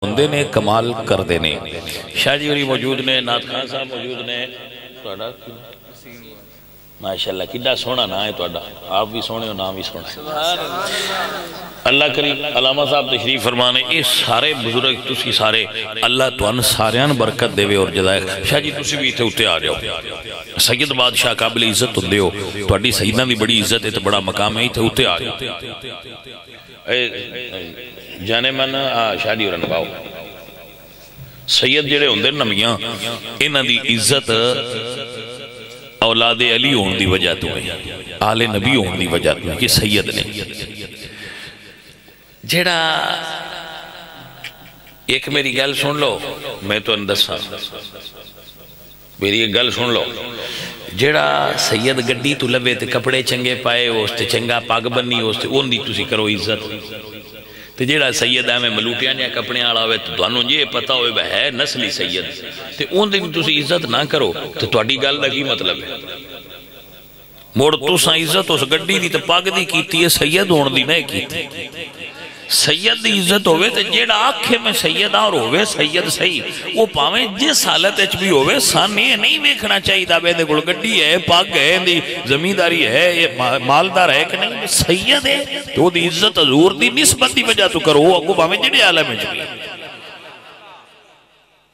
ہوندے نے کمال کر دینے شاہ جی ہوری موجود نے نعت خان صاحب موجود نے ماشاءاللہ کڈا سونا نا ہے توڑا آپ بھی سونے ہو نام بھی سونا اللہ کریم علامہ صاحب تشریف فرمانے یہ سارے بزرگ تسی سارے اللہ توان ساریان برکت دے اور جدائے شاہ جی تسی بھی تھے اٹھے آ جاؤ سید بادشاہ قابل عزت ہندے ہو توڑی سیدنا دی بڑی عزت ہے تو بڑا مقام ہے تھے اٹھے آ جاؤ جانے من شاہ جی ورن باؤ سید جڑے ہوندے نمیاں انہ دی عزت اولاد علی ہون دی وجہ تو ہے آل نبی ہون دی وجہ تو ہے کہ سید نے جڑا ایک میری گل سن لو میں تو اندسا میری ایک گل سن لو جڑا سید گڈی تو لبے تے کپڑے چنگے پائے اس تے چنگا پاگ بنی اس تے اون دی تسی کرو عزت تے جیڑا سید ہے میں ملوٹیاں نے کپڑے آڑا ہوئے تو دوانوں یہ پتا ہوئے وہ ہے نسلی سید تے اون دن تسی عزت نہ کرو تو تواڈی گل دا کی مطلب ہے موڑ تساں عزت اس گڈی دی تے پاگ دی کیتی ہے سید ہون دی نہیں کیتی سید دی عزت ہوئے تے جیڑا آنکھے میں سید اور ہوئے سید صحیح وہ پاویں جس حالت اچ بھی ہوئے سانے نہیں دیکھنا چاہیے دا بے دے گل گڈی ہے پاگ ہے دی زمینداری ہے مالدار ہے کہ نہیں سید ہے تو دی عزت حضور دی نسبت دی وجہ تو کرو اگو پاویں جڑے عالم میں بھی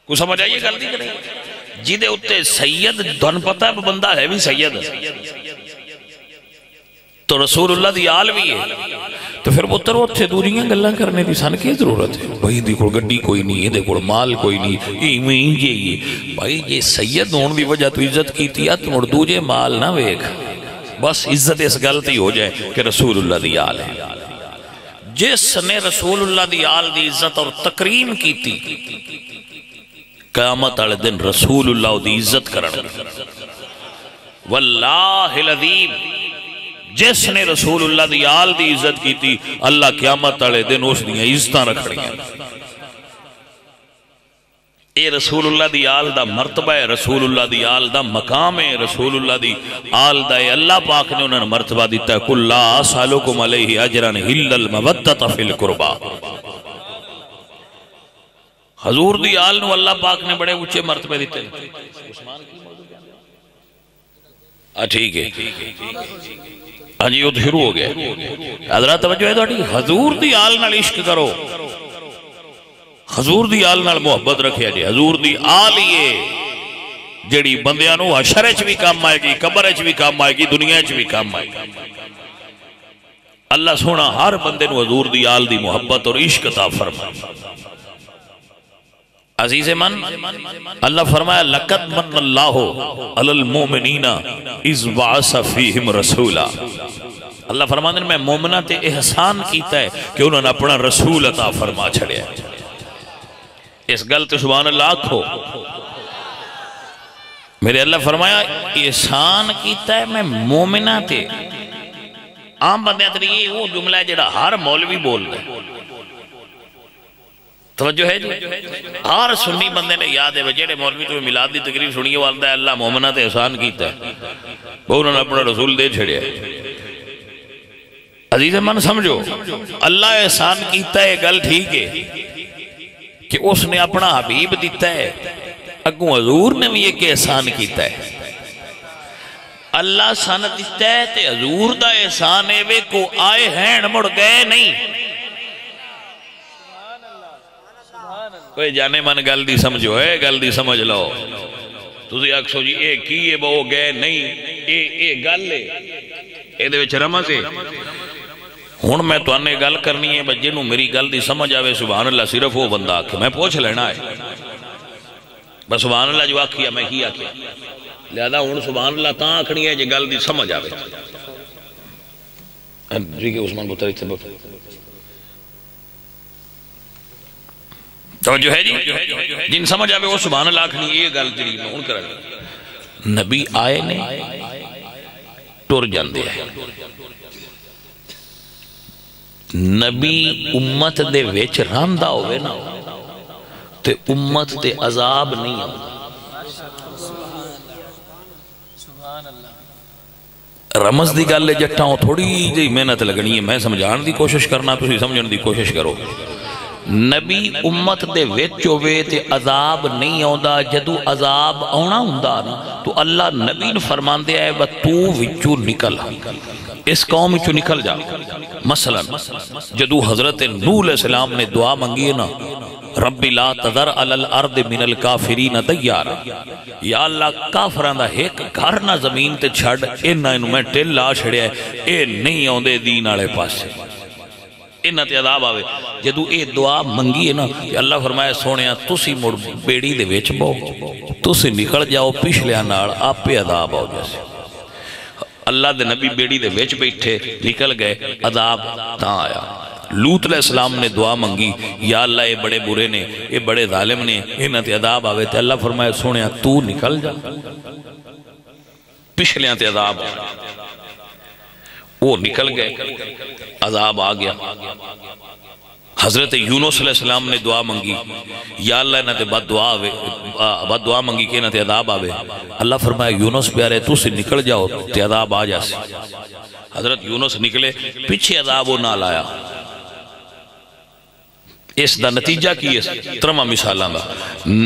کو سمجھ آئیے گل دی کہ نہیں جیدے اتے سید دن پتہ ہے بندہ ہے بھی سید تو رسول اللہ دی آل بھی ہے تو پھر پتر وہ تھے دوریاں گلہ کرنے دی سان کی ضرورت ہے بھائی دیکھو گڈی کوئی نہیں ہے دیکھو مال کوئی نہیں ایمین یہ بھائی یہ سید ہون دی وجہ تو عزت کی تھی ات مڑ دوجے مال نہ ویک بس عزت اس غلطی ہو جائے کہ رسول اللہ دی آل ہے جس نے رسول اللہ دی آل دی عزت اور تکریم کی تھی قیامت آلے دن رسول اللہ دی عزت کرن واللہ العظیم جس نے رسول اللہ دی آل دی عزت کی تھی اللہ قیامت آلے دن اس دیا عزتاں رکھڑی ہیں اے رسول اللہ دی آل دا مرتبہ ہے رسول اللہ دی آل دا مقام ہے رسول اللہ دی آل دا ہے اللہ پاک نے انہوں نے مرتبہ دیتا ہے کُلْ لَا أَسْأَلُكُمْ عَلَيْهِ أَجْرًا إِلَّا الْمَوَدَّةَ فِي الْقُرْبَى حضور دی آل نو اللہ پاک نے بڑے اونچے مرتبہ دیتے ہیں ٹھیک ہے ہاں جی وہ شروع ہو گیا حضرات توجہ ہے تو حضور دی آل نال عشق کرو حضور دی آل نال محبت رکھیا جی حضور دی آل یہ جڑی بندیاں نو حشر اچ بھی کام آئے گی قبر اچ بھی کام آئے گی دنیا اچ بھی کام آئے گی اللہ سونا ہر بندے نو حضور دی آل دی محبت اور عشق عطا فرمائے عزیز من اللہ فرمایا لَقَدْ مَنَّ اللَّهُ عَلَى الْمُؤْمِنِينَ اِذْ بَعَثَ فِيهِمْ رَسُولًا اللہ فرمانے میں مومنہ تے احسان کیتا ہے کہ انہوں نے اپنا رسول عطا فرما چھڑے اس گلت سبحان اللہ آکھو میرے اللہ فرمایا احسان کیتا ہے میں مومنہ تے عام بندے تے یہ وہ جملہ ہے جڑا ہر مولوی بول دے توجہ ہے جی ہر سنی بندے نے یاد ہے جڑے مولوی تو میلاد دی تقریر سنیے والدہ ہے اللہ مومنہ تے احسان کیتا ہے وہ انہوں نے اپنا رسول دے چھڑے عزیز من سمجھو اللہ احسان کیتا ہے گل ٹھیک ہے کہ اس نے اپنا حبیب دیتا ہے اگوں حضور نے بھی ایک احسان کیتا ہے اللہ سان دیتا ہے تے حضور دا احسان ہے وے کو آئے ہیں مڑ گئے نہیں کوئی جانے من گل دی سمجھو ہے گل دی سمجھ لو تسی آکھو جی اے کیے بہو گئے نہیں اے گل ہے اے دے وچ رمز ہے ہن میں تو انہیں گل کرنی ہے بجے نو میری گل دی سمجھ آوے سبحان اللہ صرف وہ بندہ آکھے میں پوچھ لینا ہے بس سبحان اللہ جو آکھیا میں کی آکھیا لہذا ہن سبحان اللہ تاں آکھنی ہے جے گل دی سمجھ آوے ٹھیک ہے عثمان بطری سے توجہ ہے جی جن سمجھ آوے وہ سبحان اللہ کھنی یہ گل جڑی میں ان کر نبی آئے نے ٹر جاندے ہیں نبی امت دے ویچ راندہ ہوئے نا تے امت تے عذاب نہیں رمز دی گل جٹاؤں تھوڑی جی محنت لگنی ہے میں سمجھان دی کوشش کرنا تو سمجھن دی کوشش کرو نبی امت دے وچ ہوئے تے عذاب نہیں آندا، جدو عذاب آنا ہوندا نا تو اللہ نبی نے فرمان دیا ہے با تو وچو نکل، اس قوم وچو نکل جا۔ مثلا جدو حضرت نوح علیہ السلام نے دعا منگی نا، رب لا تذر علی الارض من الکافرین دیارا، یا اللہ کافران دا ایک گھر نہ زمین تے چھڑ، انہوں میں ٹل لا چھڑیا ہے، اے نہیں آندے دین آلے پاسے، انہاں تے عذاب آوے۔ جدو اے دعا منگی ہے نا کہ اللہ فرمایا سونیا تسی مڑ بیڑی دے ویچ بو، تسی نکل جاؤ پچھلے نال آپ پہ عذاب آؤ جیسے۔ اللہ دے نبی بیڑی دے ویچ بیٹھے نکل گئے، عذاب تاں آیا۔ لوط علیہ السلام نے دعا منگی، یا اللہ اے بڑے برے نے، اے بڑے ظالم نے، انہاں تے عذاب آوے تے اللہ فرمایا سونیا تو نکل جا، پچھلیاں تے عذاب آ۔ وہ نکل گئے، عذاب آ گیا۔ حضرت یونس علیہ السلام نے دعا منگی، یا اللہ انہاں تے بد دعا منگی کہ انہاں تے عذاب آوے، اللہ فرمایا یونس پیارے تو سے نکل جاؤ تے عذاب آ جاسے۔ حضرت یونس نکلے، پیچھے عذاب وہ نہ لایا۔ اس دا نتیجہ کی ہے ترمہ مثالاں دا،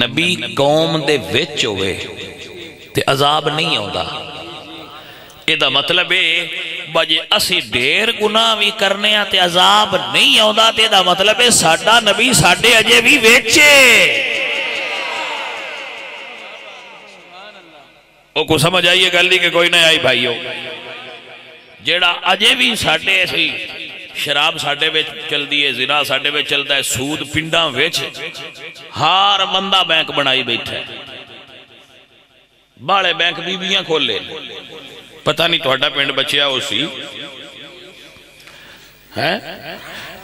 نبی قوم دے وچ ہوئے تے عذاب نہیں آندا، اے دا مطلب ہے بجے اسی دیر گناہ بھی کرنے تے عذاب نہیں آندا، تے دا مطلب ہے ساڈا نبی ساڈے اجے بھی ویچے۔ او کو سمجھ آئیے گلی کہ کوئی نہ آئی بھائیو، جیڑا اجے بھی ساڈے ایسی شراب ساڈے وچ چل دیئے، زنا ساڈے وچ چلتا ہے، سود پنڈاں وچ ہار بندہ بینک بنائی بیٹھا ہے، باڑے بینک بیبیاں کھولے، پتہ نہیں توڑا پنڈ بچیا ہو سی،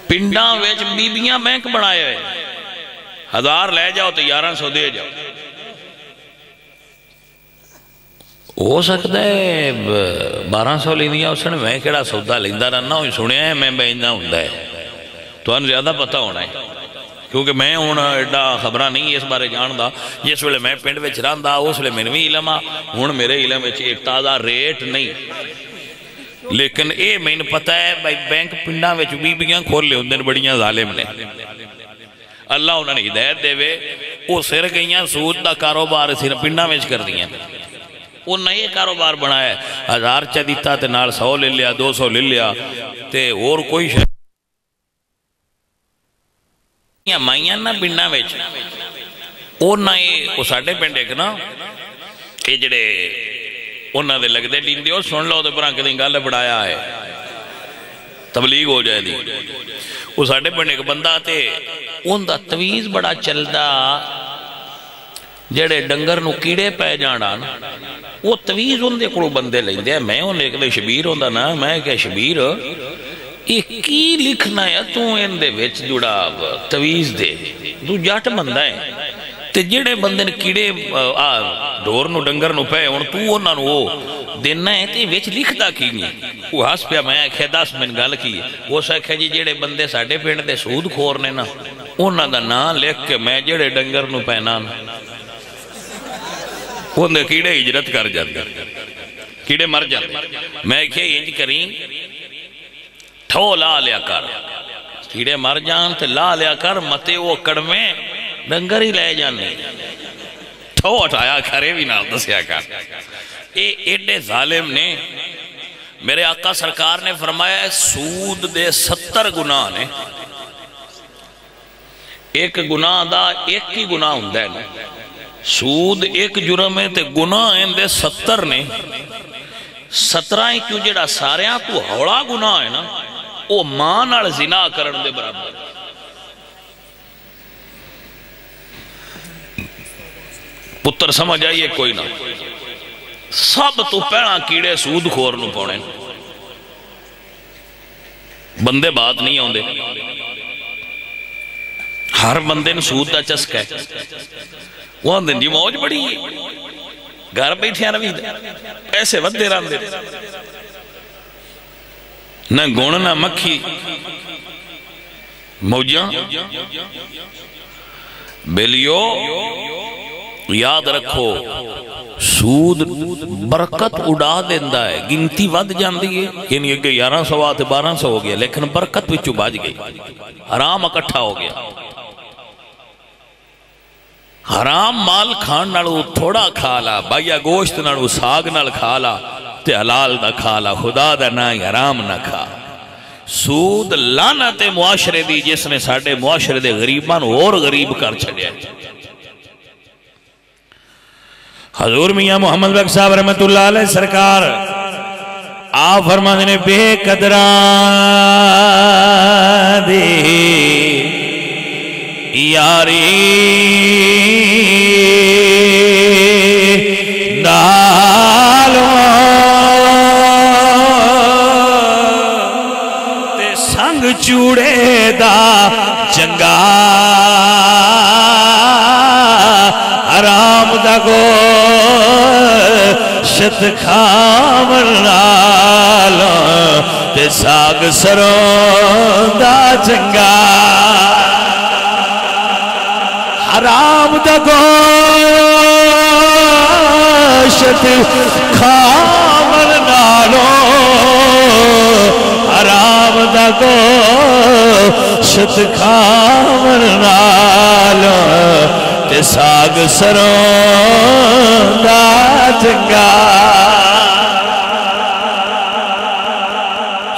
پنڈاں وچ بیبیاں بینک بنائے ہوئے، 1000 لے جاؤ تو 1100 دے جاؤ۔ ہو سکتا ہے 1200 لیندیاں اس نے میں کیڑا سودا لیندہ رہنا ہوئی سنیا ہے میں بیننا ہوندہ ہے تو ان زیادہ پتہ ہونا ہے، کیونکہ میں ہونا ایڈا خبرہ نہیں اس بارے جاندہ، جس ویلے میں پنڈ وچ راندہ اس ویلے میں بھی علم ہون میرے علم وچ ایک تازہ ریٹ نہیں، لیکن اے میں نے پتہ ہے بھائی بینک پنڈاں وچ بیبیاں کھول لے ہوندے بڑیاں ظالم نے، اللہ انہوں نے ہدایت دے وے وہ سر گئیاں سود دا کاروبار سر پنڈاں وچ کر دیاں، وہ نئے کاروبار بنایا ہے، 1000 چا دیتا تے نال 100 لے لیا 200 لے لیا تے اور کوئی شاید مائیاں نا پنڈاں وچ اور نئے وہ ساڑھے پنڈ ایک نا یہ جڑے انہاں دے لگ دے ڈین دیو سن لو دے پران کدیں گالے بڑھایا ہے تبلیغ ہو جائے دی، وہ ساڑھے پنڈ ایک بندہ تے ان دا تویز بڑا چلدا جڑے ڈنگر نو کیڑے پہ جانا وہ تویز ان دے کڑو بندے لیں دے، میں ان ایک دے شبیر ہوندہ نا، میں کہ شبیر یہ کی لکھنا ہے تو ان دے ویچ جڑا تویز دے تو جاٹ بندہ ہے تے جڑے بندے نے کیڑے ڈور نو ڈنگر نو پہ ان تو انہاں نو وہ دینا ہے تے ویچ لکھتا کی نہیں، وہ ہاس پہ میں کہ 10 من گال کی وہ سکھے جی جڑے بندے ساڑھے پینڈ دے سود کھورنے نا انہاں دا نا لکھ کے میں جڑے ڈنگر نو پہنا وہ کیڑے ہجرت کر جاتے کیڑے مر جاتے، میں کہ انج کریں ٹھو لا لیا کر، کیڑے مر جان تے لا لیا کر متے وہ کڑمیں ڈنگر ہی لے جانے، ٹھو اٹھایا کھرے بھی نہ دسیا کر۔ ایڈے ظالم نے میرے آقا سرکار نے فرمایا ہے سود دے 70 گناہ نے، ایک گناہ دا ایک ہی گناہ ہوندہ ہے نا، سود ایک جرم ہے تے گناہ ہیں دے 70 نے، 17 ہی کیوں جڑا ساریاں تو ہوڑا گناہ ہے نا وہ ماں نال زنا کرن دے برابر، پتر سمجھ آئیے کوئی نہ، سب تو پہنا کیڑے سود خور نو پونے، بندے بات نہیں ہوندے، ہر بندے نے سود دا چسکا ہے، وہاں دن جی موج بڑی ہے، گھر بیٹھے آنا بھی پیسے ود دے رہاں دے، نہ گوڑ نہ مکھی موجیاں بیلیو یاد رکھو سود برکت اڑا دیندہ ہے، گنتی ود جان دیئے یعنی اگر 1100 آتے 1200 ہو گیا لیکن برکت وچو باج گئی، حرام اکٹھا ہو گیا، حرام مال کھان نالو تھوڑا کھا لا، بائیا گوشت نالو ساگ نال کھا لا، تے حلال دا کھا لا، خدا دا نہ حرام نہ کھا۔ سود لعنت معاشرے دی جس نے ساڑھے معاشرے دے غریبان اور غریب کر چھڑیا۔ حضور میاں محمد بخش صاحب رحمت اللہ علیہ سرکار آپ فرمانے نے بے قدران دی یاری نالو تے سنگ چوڑے دا چنگا حرام دا گوشت کھاون نالو تے ساگ سروں دا چنگا حرام دا گوشت کھاون نالو حرام دا گوشت کھاون نالو تے ساگ سروں دا چنگا۔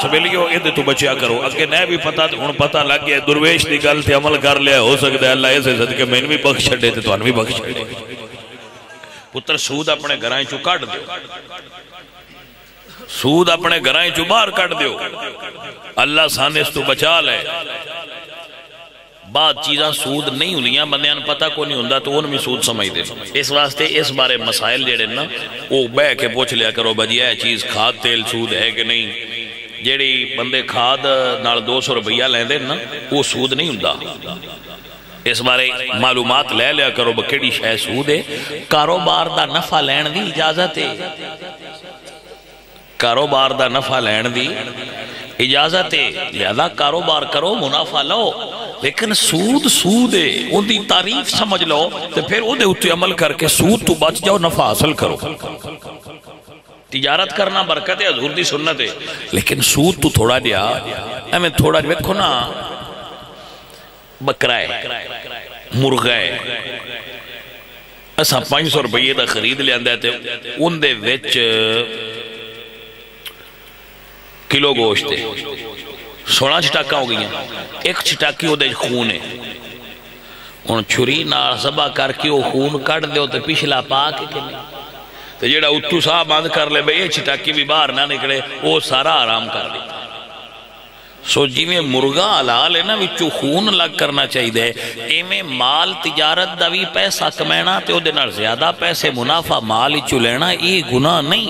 سبیلیو ایدے تو بچیا کرو، اگے نہ بھی پتا تو ان پتا لگ گیا درویش دی گل تے عمل کر لیا، ہو سکتا ہے اللہ ایسے صدقے میں بھی بخش چھڑے تے تو ان بھی بخش چھڑے۔ پتر سود اپنے گھرائیں چو کٹ دیو، سود اپنے گھرائیں چو باہر کٹ دیو، اللہ سانے اس تو بچا لے۔ بعد چیزاں سود نہیں ہونیاں بندیاں پتہ کو نہیں ہوندہ تو ان میں سود سمجھ دے۔ اس واسطے اس بارے مسائل جڑے نا وہ بے کے پوچھ لیا کرو بجی ہے چیز کھاد تیل سود ہے کہ نہیں، جیڑی بندے کھاد نال 200 روپیہ لیں دے نا وہ سود نہیں ہوندہ۔ اس بارے معلومات لے لیا کرو بکیڑی شے سود ہے۔ کاروبار دا نفع لین دی اجازت ہے، کاروبار دا نفع لین دی اجازت ہے، لہذا کاروبار کرو منافع لو، لیکن سود سود ہے، ان دی تعریف سمجھ لو تو پھر وہ دے اتے عمل کر کے سود تو بچ جاؤ، نفع حاصل کرو۔ تجارت کرنا برکت ہے، حضور دی سنت ہے، لیکن سود تو تھوڑا دیا ہمیں تھوڑا دیکھو نا، بکرہ ہے، مرغہ ہے، ایسا 500 روپیے دا خرید لے آندہ ہے، ان دے وچ کلو گوشت ہے، 16 چھٹاکاں ہو گئی ہیں، ایک چھٹاکی ہو دے خون ہے، ان چھری نال ذبح کر کے وہ خون کٹ دے تو پچھلا پاک ہے کہ نہیں، تو جیڑا اتو صاحب بند کر لے بھئی یہ چھٹاکی بھی باہر نہ نکلے وہ سارا آرام کر دیتا۔ سو جی میں مرغا حلال ہے نا وچو خون لگ کرنا چاہیے، ایمیں مال تجارت دا بھی پیسہ کمینا تے او دے نال زیادہ پیسے منافع مال چو لینا یہ گناہ نہیں۔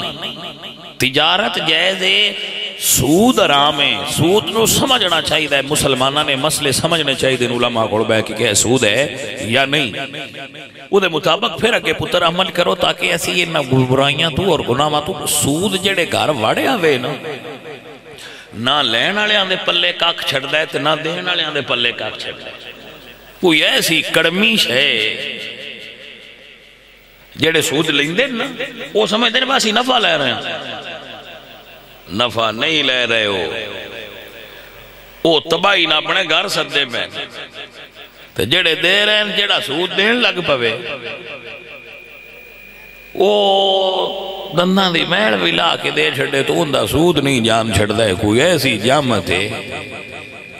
تجارت جائز ہے، سود حرام ہے، سود نو سمجھنا چاہیے، مسلمانہ نے مسئلے سمجھنے چاہیے، علماء کو بے کہ سود ہے یا نہیں، وہ دے مطابق پھر اگے پتر عمل کرو تاکہ ایسی یہ نہ برائیاں تو اور گناہ تو۔ سود جڑے گھر واڑے آوے نا، نہ لین والے آندے پلے کاک چھڑ دے تے نہ دین والے آندے پلے کاک چھڑ دے، کوئی ایسی کڑمیش ہے جڑے سود لیندے نا وہ سمجھتے ہیں باسی نفع لے رہے ہیں، نفع نہیں لے رہے ہو، وہ تباہی نہ اپنے گھر سدے پہ تے جڑے دے رہے ہیں جڑا سود دین لگ پوے وہ دنداں دی میڑ بھی لا کے دے چھڑے تو اندہ سود نہیں جان چھڑ دے، کوئی ایسی جامت ہے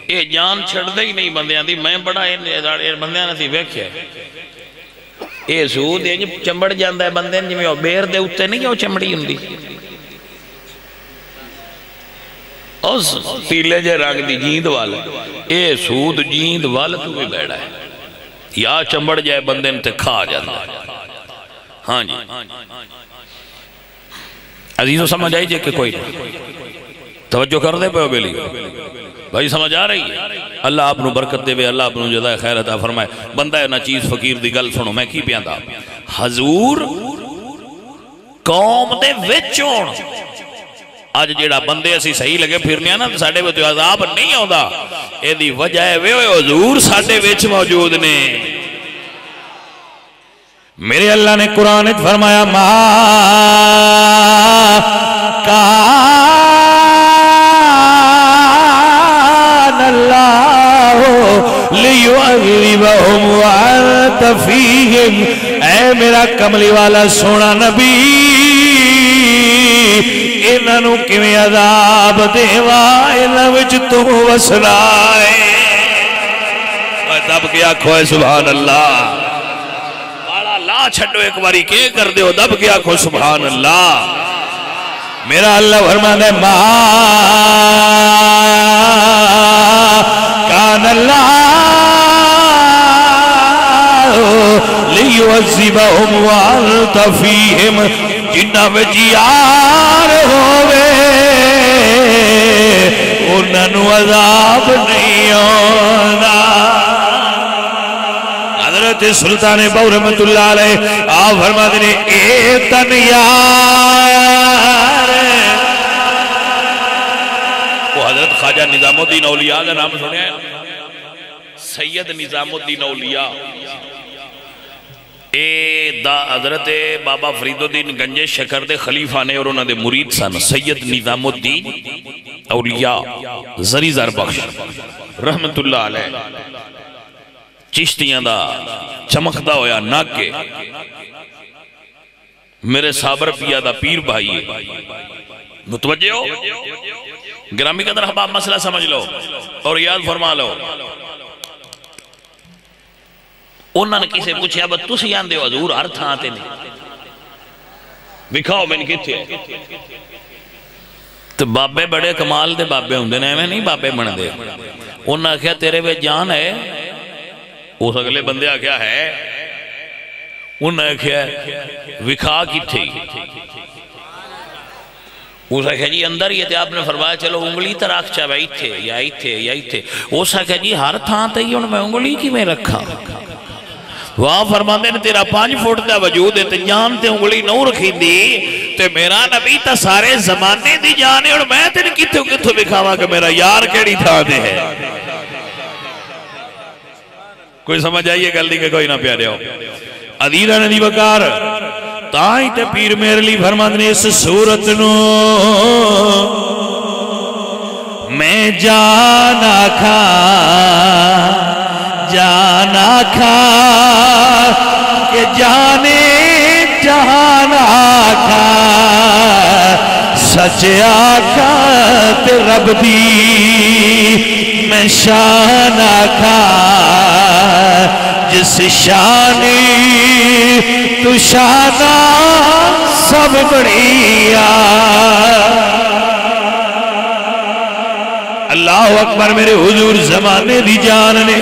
یہ جان چھڑ دے ہی نہیں بندیاں دی۔ میں بڑا بندیاں نے ویکھیا یہ سود یہ چمبڑ جاندہ ہے بندے جی میں بیر دے اتے نہیں وہ چمڑی ہوندی، اس پیلے جے رنگ دی جیند والا اے سود جیند والا تو بھی بیڑا ہے، یا چمبڑ جائے بندے نے تے کھا جاندہ ہے۔ ہاں جی عزیزو سمجھ آئی جے کہ کوئی توجہ کر دے پہ بیلی بھائی سمجھ آ رہی ہے؟ اللہ آپ نو برکت دے بے، اللہ آپ نو جزائے خیر عطا فرمائے۔ بندہ ہے نا چیز فقیر دی گل سنو، میں کی پیاندہ حضور قوم دے وچون آج جیڑا بندے اسی صحیح لگے پھرنے نا ساڑھے وہ تو عذاب نہیں ہوتا، اے دی وجہ ہے وہ حضور ساڑھے وچ موجود نے۔ میرے اللہ نے قرآن فرمایا ما کان اللہ لیعذبہم وانت وانت فیہم، اے میرا کملی والا سونا نبی انہوں کیویں عذاب دیوا انہوں وچ تو وسنا ہے۔ دب کے آنکھو ہے سبحان اللہ، بالا لا چھڑو ایک باری کے کر دے ہو، دب کے آنکھو سبحان اللہ۔ میرا اللہ فرمان ہے ما کان اللہ لیعذبہم وانت فیہم، جنہ وجیار ہوئے انہوں عذاب نہیں ہونا۔ حضرت سلطان باؤ رحمت اللہ علیہ آپ فرماتے ہیں اے تن یار، وہ حضرت خواجہ نظام الدین اولیاء کا نام سنے ہیں، سید نظام الدین اولیاء، اے دا حضرت بابا فرید الدین گنج شکر دے خلیفہ نے اور انہوں نے مرید سن سید نظام الدین اولیاء زری زر بخش رحمت اللہ علیہ، چشتیاں دا چمکدا ہویا ناکے، میرے صابر پیا دا پیر بھائی، متوجہ ہو گرامی قدر احباب، مسئلہ سمجھ لو اور یاد فرما لو۔ انہوں نے کسے پوچھے اب تسی آندے ہو حضور ہر تھا آتے نہیں، بکھاؤ میں نے کتے ہیں تو بابے بڑے کمال دے بابے ہوں دے میں نہیں بابے بن دے۔ انہوں نے کہا تیرے بے جان ہے، اس اگلے بندے کیا ہے، انہوں نے کہا وکھا کی تھی، اس نے کہا جی اندر یہ تھے، آپ نے فرمایا چلو انگلی تراک چاہ بھائی تھے یا ہی تھے یا ہی تھے، اس نے کہا جی ہر تھا تھے انہوں میں انگلی کی میں رکھا، وہاں فرماندے نے تیرا 5 فٹ دا وجود ہے تے جان تے انگلی نو رکھی دی تے میرا نبی تا سارے زمانے دی جانے اور میں تے کتھوں کتھوں بکھاوا کہ میرا یار کیڑی تھا دے ہے۔ کوئی سمجھ آئیے گل دی کہ کوئی نہ پیارے ہو عدیدہ ندی بکار تائیں تے پیر میرے لی فرماندے نے اس صورت نو میں جانا کھا جانا کھا کہ جانے جانا کھا سچ آکھا تے رب دی میں شانا کھا جس شانی تو شانا سب بڑھیا۔ اللہ اکبر میرے حضور زمانے دی جان نے،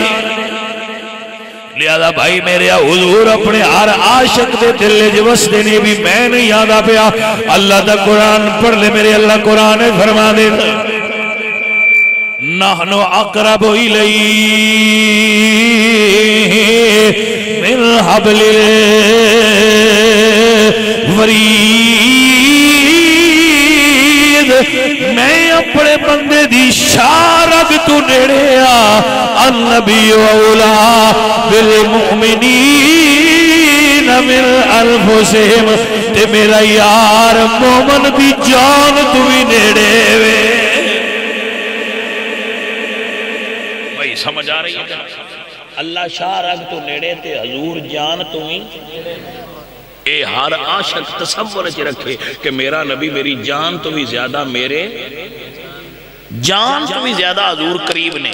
لہذا بھائی میرے حضور اپنے ہر عاشق دے دل جوس دینے بھی میں نہیں یادا پیا۔ اللہ دا قرآن پڑھ لے میرے، اللہ قرآن فرما دے نحنو اقرب الیہ من حبل الورید، میں اپنے بندے دی شارگ تو نیڑیا، النبی اولا بالمؤمنین من انفسہم، تے میرا یار مومن دی جان تو بھی نیڑے وے۔ بھائی سمجھ آ رہی ہے اللہ شارگ تو نیڑے تے حضور جان تو ہی، اے ہر عاشق تصور چ رکھے کہ میرا نبی میری جان تو بھی زیادہ، میرے جان تو بھی زیادہ حضور قریب نے۔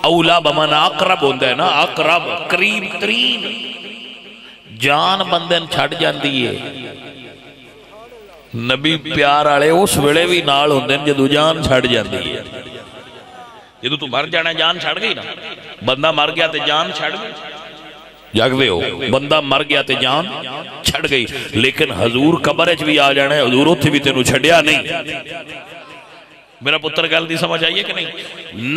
اولا بمانا اقرب ہوندہ ہے نا، اقرب قریب ترین، جان بندن چھڑ جاندی ہے، نبی پیار آلے اس ویلے بھی نال ہوندن جدو جان چھڑ جاندی ہے۔ جدو تو مر جانا جان چھڑ گئی نا، بندہ مر گیا تے جان چھڑ گئی، جاگدے ہو بندہ مر گیا تے جان چھڑ گئی، لیکن حضور قبرچ بھی آ جانا ہے، حضور اتھے بھی تینوں چھڑیا نہیں۔ میرا پتر گل دی سمجھ آئیے کہ نہیں؟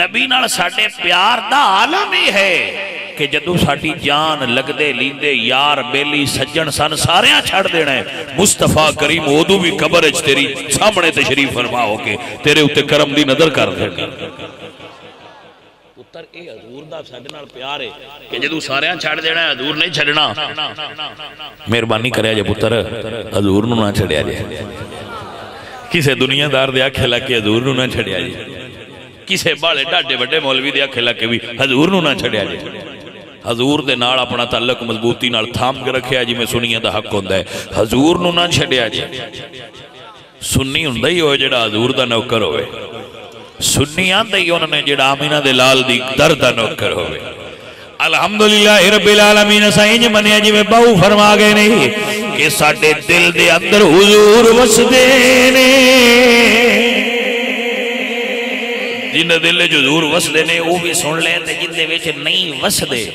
نبی نال ساڑھے پیار دا عالم ہی ہے کہ جدو ساڑھی جان لگ دے لیندے یار بیلی سجن سن ساریاں چھڑ دینا ہے، مصطفیٰ کریم ادو بھی قبرچ تیری سامنے تشریف فرما ہو کے تیرے اتے کرم دی نظر کر دے گا۔ پتر اے حضور دا ساڑھے نال پیار ہے کہ جدو ساریاں چھڑ دینا ہے، حضور نہیں چھڑنا۔ مہربانی کریا جے پتر حضور نو نہ چھڑیا جے، کسے دنیا دار دیا کھلا کے حضور نو نہ چھڑیا جے، کسے بالے ڈاڈے بڑے مولوی دیا کھلا کے بھی حضور نو نہ چھڑیا جے۔ حضور دے نال اپنا تعلق مضبوطی نال تھام کے رکھیا جی میں سنیاں دا حق ہوندہ ہے حضور نو نہ چھڑیا جی سنی ہوندہ ہی ہوئے جڑا حضور دا نوکر ہوئے سنی آندہ ہی انہوں نے جڑا آمینہ دے لال دی در دا نوکر ہوئے الحمدللہ رب العالمین سائنج منیا جی میں باؤ فرما گئے نہیں کہ ساڑھے دل دے اندر حضور وسدے نے جن دل جو حضور وسدے نے وہ بھی سن لے تے جن دے ویچ نہیں وسدے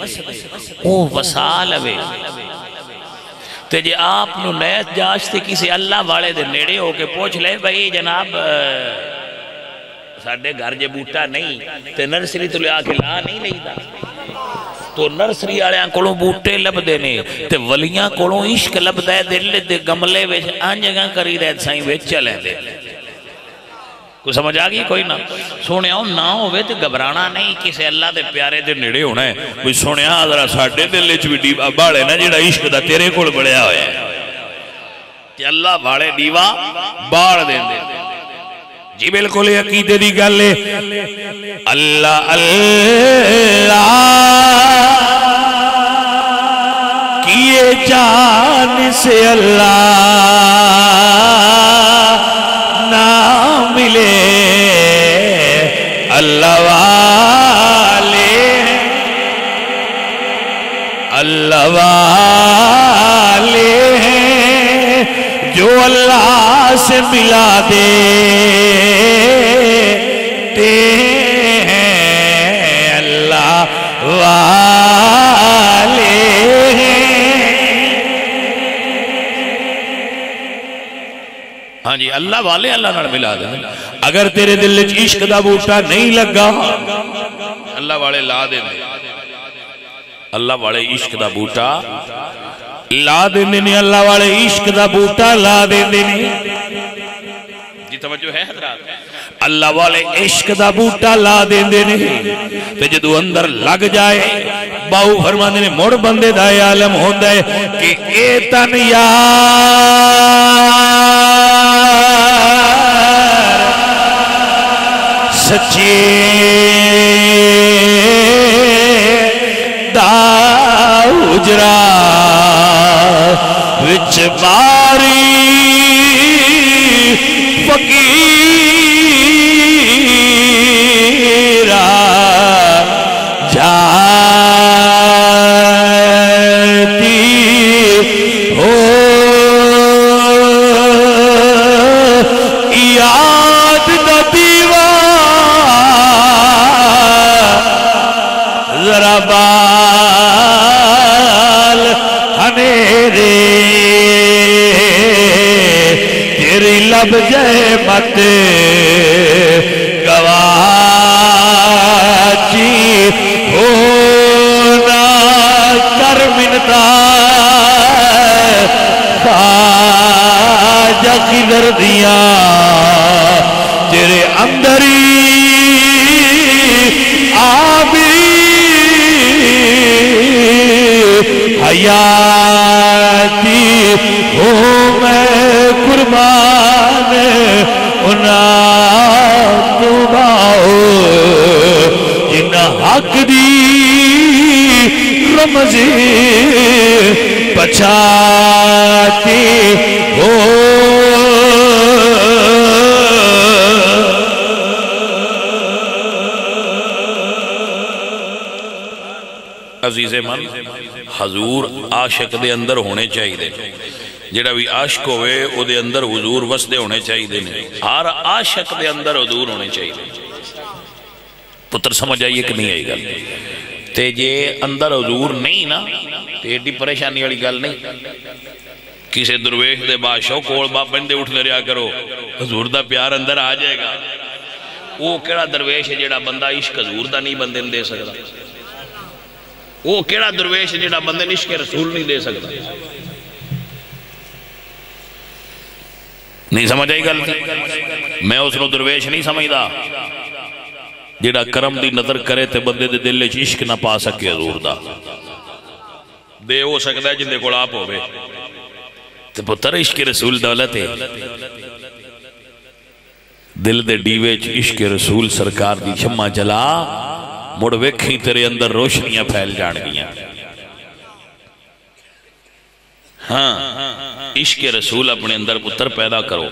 وہ وسا لوے تے جے آپ نو نیت جاشتے کسی اللہ والے دے نیڑے ہو کے پوچھ لے بھئی جناب ساڑھے گھر جے بوٹا نہیں تے نرسری تو لے آکے لا نہیں لئی دا تو نرسری آلیاں کولوں بوٹے لب دینے تے ولیاں کولوں عشق لب دے دل دے گملے ویچ آنجگاں کری رہے سائیں ویچ چلیں دے کوئی سمجھ آگئی کوئی نہ سونے آؤں نہ ہوئے تو گھبرانا نہیں کسے اللہ دے پیارے دے نڑے ہونا ہے کوئی سونے آؤں ذرا ساڑھے دل چوی ڈیوا باڑے نا جڑا عشق دا تیرے کول بڑھیا ہویا ہے کہ اللہ باڑے ڈیوا باڑ دیں دے جی بالکل عقیدے دی گل ہے اللہ اللہ کیے جان سے اللہ نہ ملے اللہ والے اللہ والے جو اللہ سے ملا دیتے ہیں اللہ والے ہاں جی اللہ والے اللہ نال ملا دے اگر تیرے دل وچ عشق دا بوٹا نہیں لگا اللہ والے لا دے اللہ والے عشق دا بوٹا لا دیندے نے اللہ والے عشق دا بوٹا لا دیندے نے جی توجہ ہے حضرات اللہ والے عشق دا بوٹا لا دیندے نے تے جدو اندر لگ جائے باؤ فرماندے نے مڑ بندے دا عالم ہوندا ہے کہ اے تن یار سچے دا اجرا وچ باری فقیرہ جاتی ہو یاد دا دیوا ذرا بال ہنیرے تیری لب جائے مت گواچی ہونا کر منتا خواجہ کی دردیاں تیرے اندری آبی حیاتی ہوں میں قربان انا تباؤ جن حق دی رمزی پچھاتی ہو عزیز من حضور عاشق دے اندر ہونے چاہیے دے جڑا بھی عاشق ہوئے او دے اندر حضور وسدے ہونے چاہیے دے ہر عاشق دے اندر حضور ہونے چاہیے دے پتر سمجھ آئیے کہ نہیں آئی گل تے جے اندر حضور نہیں نا تے ایڈی پریشانی والی گل نہیں کسی درویش دے بادشاہ کول بندے اٹھ دریا کرو حضور دا پیار اندر آ جائے گا وہ کیڑا درویش ہے جڑا بندہ عشق حضور دا نہیں بندے دے سکتا وہ کیڑا درویش ہے جڑا بندے عشق رسول نہیں دے سکتا نہیں سمجھ آئی گل میں اس نو درویش نہیں سمجھدا جڑا کرم دی نظر کرے تے بندے دے دل وچ عشق نہ پا سکے حضور دا دے ہو سکتا ہے جندے کول آپ ہوے تے پتر عشق رسول دولت ہے دل دے ڈیوے چ عشق رسول سرکار دی شمع جلا مڑ ویکھی تیرے اندر روشنیاں پھیل جان گیاں۔ ہاں عشق رسول اپنے اندر پتر پیدا کرو،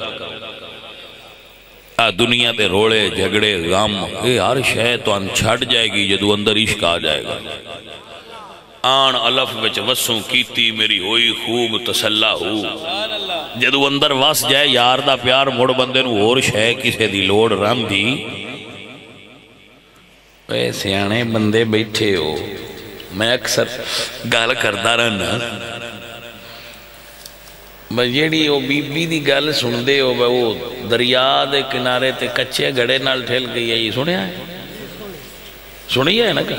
دنیا دے روڑے جھگڑے غم اے ہر شے تو ان چھڑ جائے گی جدو اندر عشق آ جائے گا۔ آن الف وچ وسوں کیتی میری ہوئی خوب تسلا ہو، جدو اندر وس جائے یار دا پیار مڑ بندے نو اور شے کسے دی لوڑ رم دی۔ اے سیانے بندے بیٹھے ہو، میں اکثر گل کردا رہنا، جیڑی وہ بی بی دی گل سن دے ہو وہ دریا دے کنارے تے کچے گڑے نال ٹھیل گئی ہے، یہ سنیا ہے؟ سنیا ہے نا کہ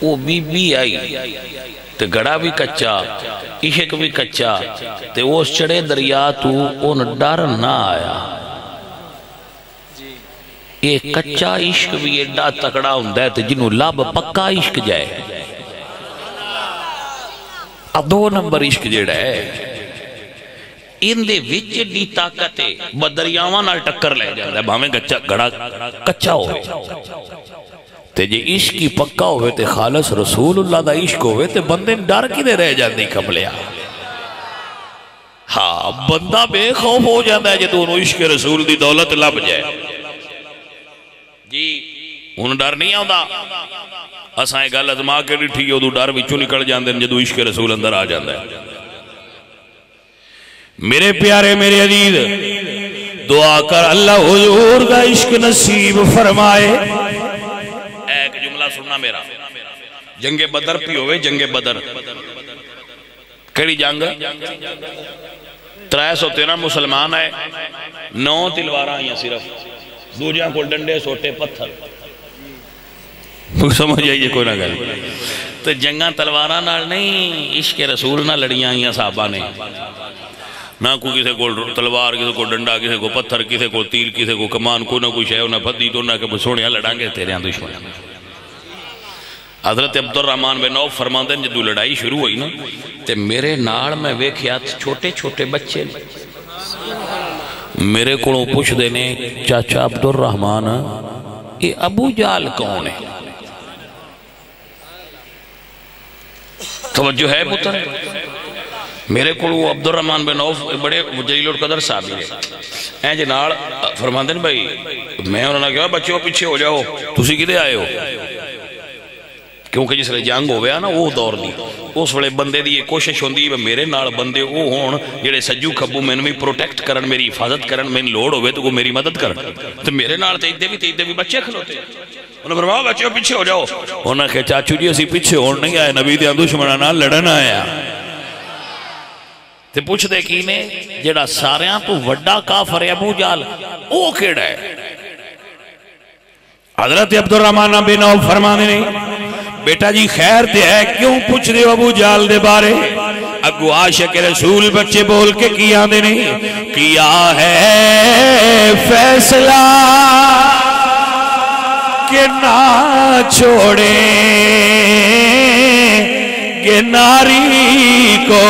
وہ بی بی آئی تے گڑا بھی کچا عشق بھی کچا تے وہ چڑے دریا تو ان ڈر نہ آیا۔ یہ کچا عشق بھی ایڈا تکڑا ہوندہ ہے تے جنہوں لب پکا عشق جائے، اب 2 نمبر عشق جیڑا ہے ان دے وچ دی طاقت بدریاواں نال ٹکر لے جاندا ہے، بھاویں گڑا کچا ہوئے تے جے عشق کی پکا ہوئے تے خالص رسول اللہ دا عشق ہوئے تے بندے ڈر کی دے رہ جاندی کملیا۔ ہاں بندہ بے خوف ہو جاندہ ہے جے دونوں عشق رسول دی دولت لب جائے جی، ان ڈر نہیں آؤں اساں ایک گل ازما کے ڈٹھی ہو، دو ڈر وچوں نکل جاندے ہیں جدو عشق رسول اندر آ جاندہ ہے۔ میرے پیارے میرے عزیز دعا کر اللہ حضور دا عشق نصیب فرمائے۔ ایک جملہ سننا میرا، جنگ بدر پی ہوئے، جنگ بدر کیڑی جنگ 313 مسلمان آئے، 9 تلوار آئیں صرف، دوجیاں کو ڈنڈے سوٹے پتھر، سمجھ جائیے کوئی نہ گئے تو جنگاں تلواراں نال نہیں، عشق رسول نہ لڑیاں آئیں صحابہ نے، نہ کوئی کسے کو تلوار، کسے کو ڈنڈا، کسے کو پتھر، کسے کو تیر، کسے کو کمان، کوئی نہ کوئی شے نہ پھدی تو نہ کہ سونیا لڑاں گے تیرے ہاں دشمن۔ حضرت عبدالرحمن بن عوف فرماندے ہیں جدو لڑائی شروع ہوئی نا تے میرے نال میں ویکھیا چھوٹے چھوٹے بچے میرے کو پوچھ دینے چاچا عبدالرحمن یہ ابو جال کون ہے؟ توجہ ہے پتر؟ میرے کو عبدالرحمن بن عوف بڑے جلیل القدر صحابی ہے، این جنال فرماندن بھائی میں انہوں نے کہا بچوں پیچھے ہو جاؤ، تسی کدے آئے ہو؟ کیونکہ جس لئے جنگ ہو گیا نا وہ دور دی اس وڑے بندے دی یہ کوشش ہوندی میرے نال بندے وہ ہون جڑے سجو کھبو میں بھی پروٹیکٹ کرن، میری حفاظت کرن، میں لوڑ ہوئے تو وہ میری مدد کرن، تو میرے نال تیدے بھی بچے کھلوتے انہوں نے فرمایا بچوں پیچھے ہو جاؤ، انہوں نے کہا چاچو جی اسی پیچھے ہون نہیں آئے، نبی دیاں دشمنان نال لڑن آیا۔ تے پوچھ دے کی نے جڑا ساریاں تو وڈا کافر ہے ابو جال وہ کیڑا ہے؟ حضرت عبدالرحمن بن عوف فرمانے نہیں بیٹا جی خیر تے ہے کیوں پوچھ دے ابو جال دے بارے؟ اگو عاشق رسول بچے بول کے کیا دے نہیں کیا ہے فیصلہ کہ نہ چھوڑیں کہ ناری کو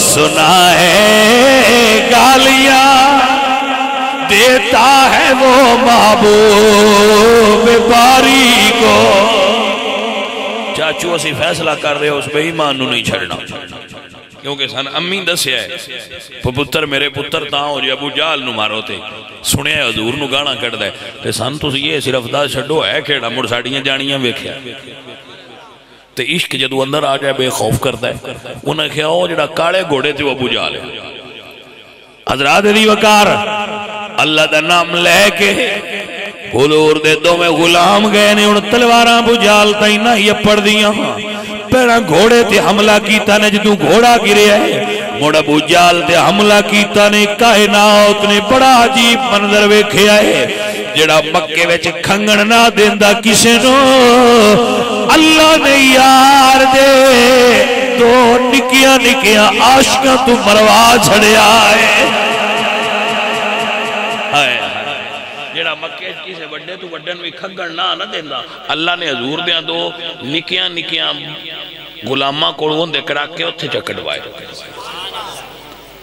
سنا ہے گالیاں دیتا ہے وہ محبوب باری کو۔ چاچو اسی فیصلہ کر رہے ہو اس بے ایمان نو نہیں چھڑنا کیونکہ سن امی دسیا ہے پتر میرے پتر تاں ہو جی ابو جال نو مارو تے سنے حضور نو گانا کٹ دے تے سن تو یہ صرف دا چھڑو ہے کھیڑا مڑ ساڑیاں جانیاں ویکھیا تے عشق جدو اندر آ جائے بے خوف کرتا ہے انہیں کہا او جڑا کاڑے گھوڑے تے وہ ابو جال ہے۔ حضرات دی وقار اللہ دا نام لے کے حضور دے دو میں غلام گئے نے ان تلواراں ابو جال تائی نہ یہ پڑھ دیاں پہلا گھوڑے تے حملہ کیتا نے جدو گھوڑا گرے ہے موڑا ابو جال تے حملہ کیتا نے کائنات نے بڑا عجیب منظر ویکھے آئے جڑا مکے ویچ کھنگن نہ دیندہ کسے نو اللہ نے یار دے دو نکیاں نکیاں عاشقاں تو مروا چھڑے آئے جڑا مکے کسے بڑے تو بڑے نوی کھنگن نہ دیندہ اللہ نے حضور دیاں دو نکیاں نکیاں غلامہ کوڑوں دے کراکے اتھے چکڑوائے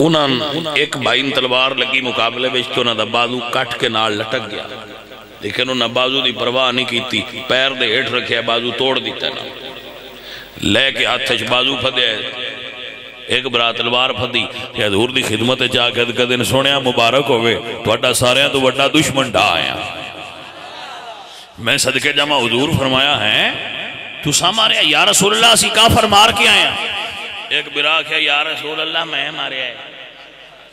انہاں ایک بھائین تلوار لگی مقابلے بیچ تو انہاں دا بازو کٹ کے نال لٹک گیا لیکن انہاں بازو دی پرواہ نہیں کیتی، پیر دے ہیٹھ رکھیا، بازو توڑ دیتا نا، لے کے ہاتھ بازو پھدے، ایک برا تلوار پھدی کہ حضور دی خدمت چاہ کے دن سنیا مبارک ہوئے توڑا سارے تو بڑا دشمن ڈا آیا۔ میں صدقے جمع حضور فرمایا ہے تو سامارے یا رسول اللہ اسی کافر مار کے آیا۔ ایک برا کہا یا رسول اللہ میں مارے آئے،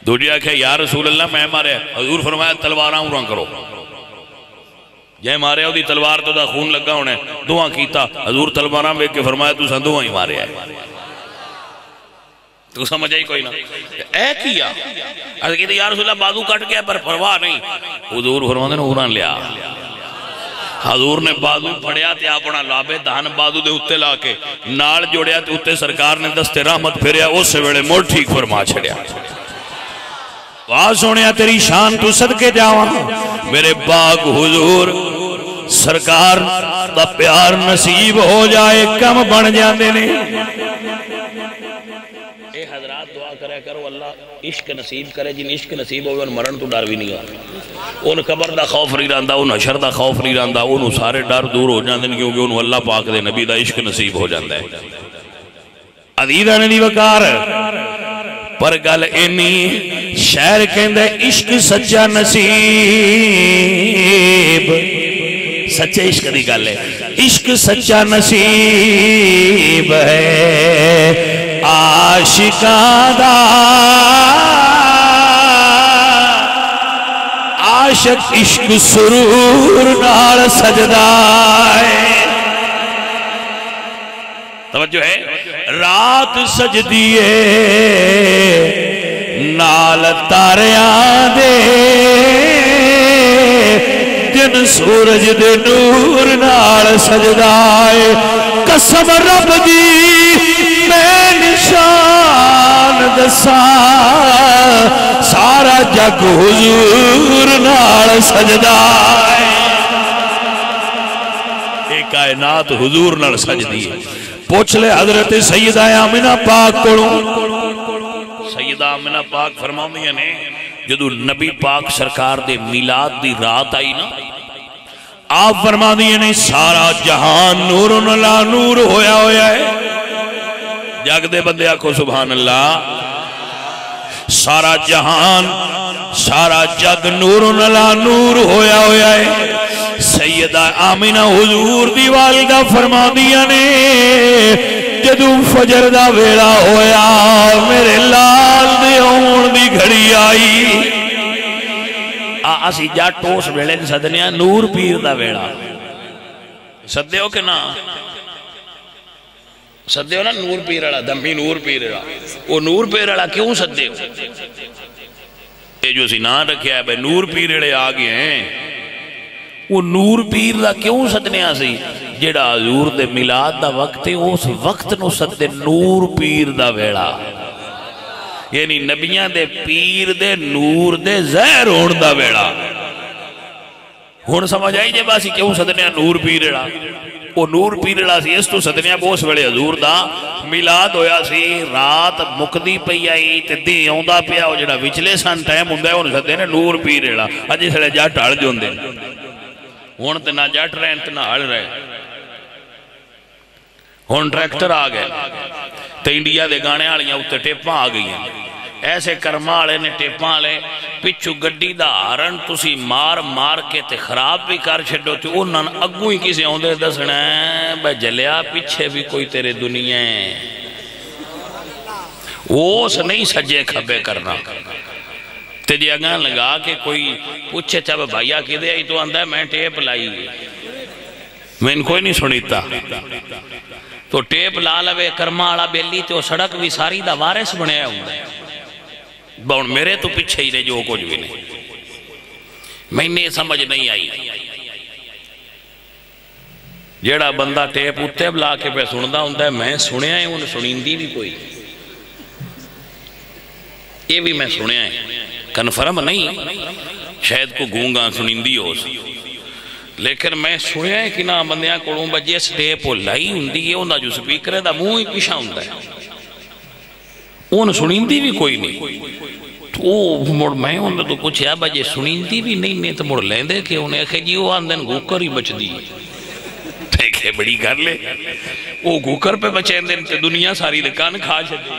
دوجیا کہا یا رسول اللہ میں مارے آئے۔ حضور فرمایا تلواراں اوران کرو، جائے مارے ہو دی تلوار تو دا خون لگا ہونے، دعا کیتا، حضور تلواراں بیک کے فرمایا تو سن دعا ہی مارے آئے۔ تو سمجھ آئی کوئی نہ اے کیا اگر کہتے یا رسول اللہ بازو کٹ گیا پر پرواہ نہیں، حضور فرماتے ہیں اوران لیا۔ حضور نے بازو پھڑیا تے اپنا لابے دہن بازو دے اتے لا کے نال جوڑیا تے اتے سرکار نے دست رحمت پھریا، اس سے ویڑے موڑ ٹھیک فرما چھڑیا۔ واہ سونیا تیری شان تو صدقے جاواں، میرے پاک حضور سرکار دا پیار نصیب ہو جائے کم بن جاندے نے۔ اے حضرات دعا کرے کرو اللہ عشق نصیب کرے، جن عشق نصیب ہوئے ان مرن تو ڈر بھی نہیں آتا، ان قبر دا خوف نہیں رہندا، ان حشر دا خوف نہیں رہندا، ان سارے ڈر دور ہو جاندے کیونکہ ان اللہ پاک دے نبی دا عشق نصیب ہو جاندہ ہے۔ عزیزہ نے دی وقار پر گل اینی شہر کہندے عشق سچا نصیب، سچے عشق دی گل ہے، عشق سچا نصیب ہے عاشقاں دا، عاشق عشق سرور نال سجدہ ہے۔ توجہ ہے، رات سجدیے نال تاریاں دے، دن سورج دے نور نال سجدہ ہے۔ قسم رب دی میں نشان دسا، سارا جگ حضور نال سجدہ ہے۔ ایک کائنات حضور نال سجدی ہے۔ پوچھ لے حضرت سیدہ آمنہ پاک کولوں، سیدہ آمنہ پاک فرماؤں نے جدو نبی پاک سرکار دے میلاد دی رات آئی نا، آپ فرما دیئے نہیں سارا جہان نور نلا نور ہویا ہویا ہے۔ جاگ دے بندے آکھو سبحان اللہ، سارا جہان سارا جگ نور نلا نور ہویا ہویا ہے۔ سیدہ آمنہ حضور دی والدہ فرما دیا نے جدو فجر دا ویلا ہویا میرے لال دے ہون دی گھڑی آئی۔ اسی جا ٹوس ویلے سدنیا نور پیر دا ویلا، سدے ہو کہ نا سدے ہو نا نور پیر والا، دمی نور پیر والا، وہ نور پیر والا کیوں سدے ہو؟ یہ جو اسی نام رکھیا ہے بھئی نور پیر والا آ گئے ہیں، وہ نور پیر دا کیوں سدنے سی؟ جڑا حضور دے میلاد دا وقت ہے اس وقت نو سدے نور پیر دا ویلا، یعنی نبیاں دے پیر دے نور دے زہر ہون دا ویلا۔ ہون سمجھ آئی جے باسی کیوں سدنے نور پیر والا؟ وہ نور پیر والا سی اس تو سدنے بوس ویلے حضور دا میلاد ہویا سی، رات مکدی پئی آئی تے دی آوندا پیا، او جڑا وچلے سن ٹائم ہوندا ہے اون سدے نے نور پیر والا۔ اج سڑے جٹ ہل جوندے، ہن تے نہ جٹ رہن تے نہ ہل رہے، ہن ٹریکٹر آ گئے تے انڈیا دے گانے والیاں اوتے ٹیپاں آ گئی ہیں، ایسے کرما والے نے ٹیپاں والے پچھو گڈی دا ہارن تسی مار مار کے تے خراب بھی کر چھڈو تے انہاں اگوں ہی کسے اوندے دسنا ہے بے جلیا پیچھے بھی کوئی تیرے دنیا ہے، اس نہیں سجے کھبے کرنا۔ تے جی اگاں لگا کے کوئی پوچھے چاہے بھائیا کی دے آئی تو آندہ ہے میں ٹیپ لائی، میں ان کوئی نہیں سنیتا تو ٹیپ لا لوے کرما آڑا بیلی تے وہ سڑک بھی ساری دا وارث بنے ہوں باؤن میرے تو پچھے ہی رہے جو کچھ بھی نہیں، میں نے سمجھ نہیں آئی۔ جیڑا بندہ ٹیپ اتے بلا کے پہ سندہ ہوں ہے میں سنے آئے ہوں سنیندی بھی کوئی، یہ بھی میں سنے آئے کنفرم نہیں، شاید کو گونگا سنیندی ہو لیکن میں سنے آئے کہ نا بندیاں کوڑوں بجے سٹیپ ہو لائی ہوں دی ہے انہا جو سپیکر ہے دا موہ ہی پیشا ہوں ہے اون سنیندی بھی کوئی نہیں۔ تو مڑ میں انہوں تو پوچھا بجے سنیندی بھی نہیں تو مڑ لیندے کہ انہیں آخے جی وہ آندن گوکر ہی بچ دی دیکھے بڑی کر لے وہ گوکر پہ بچیں دن تے دنیا ساری دکان کھا چھتے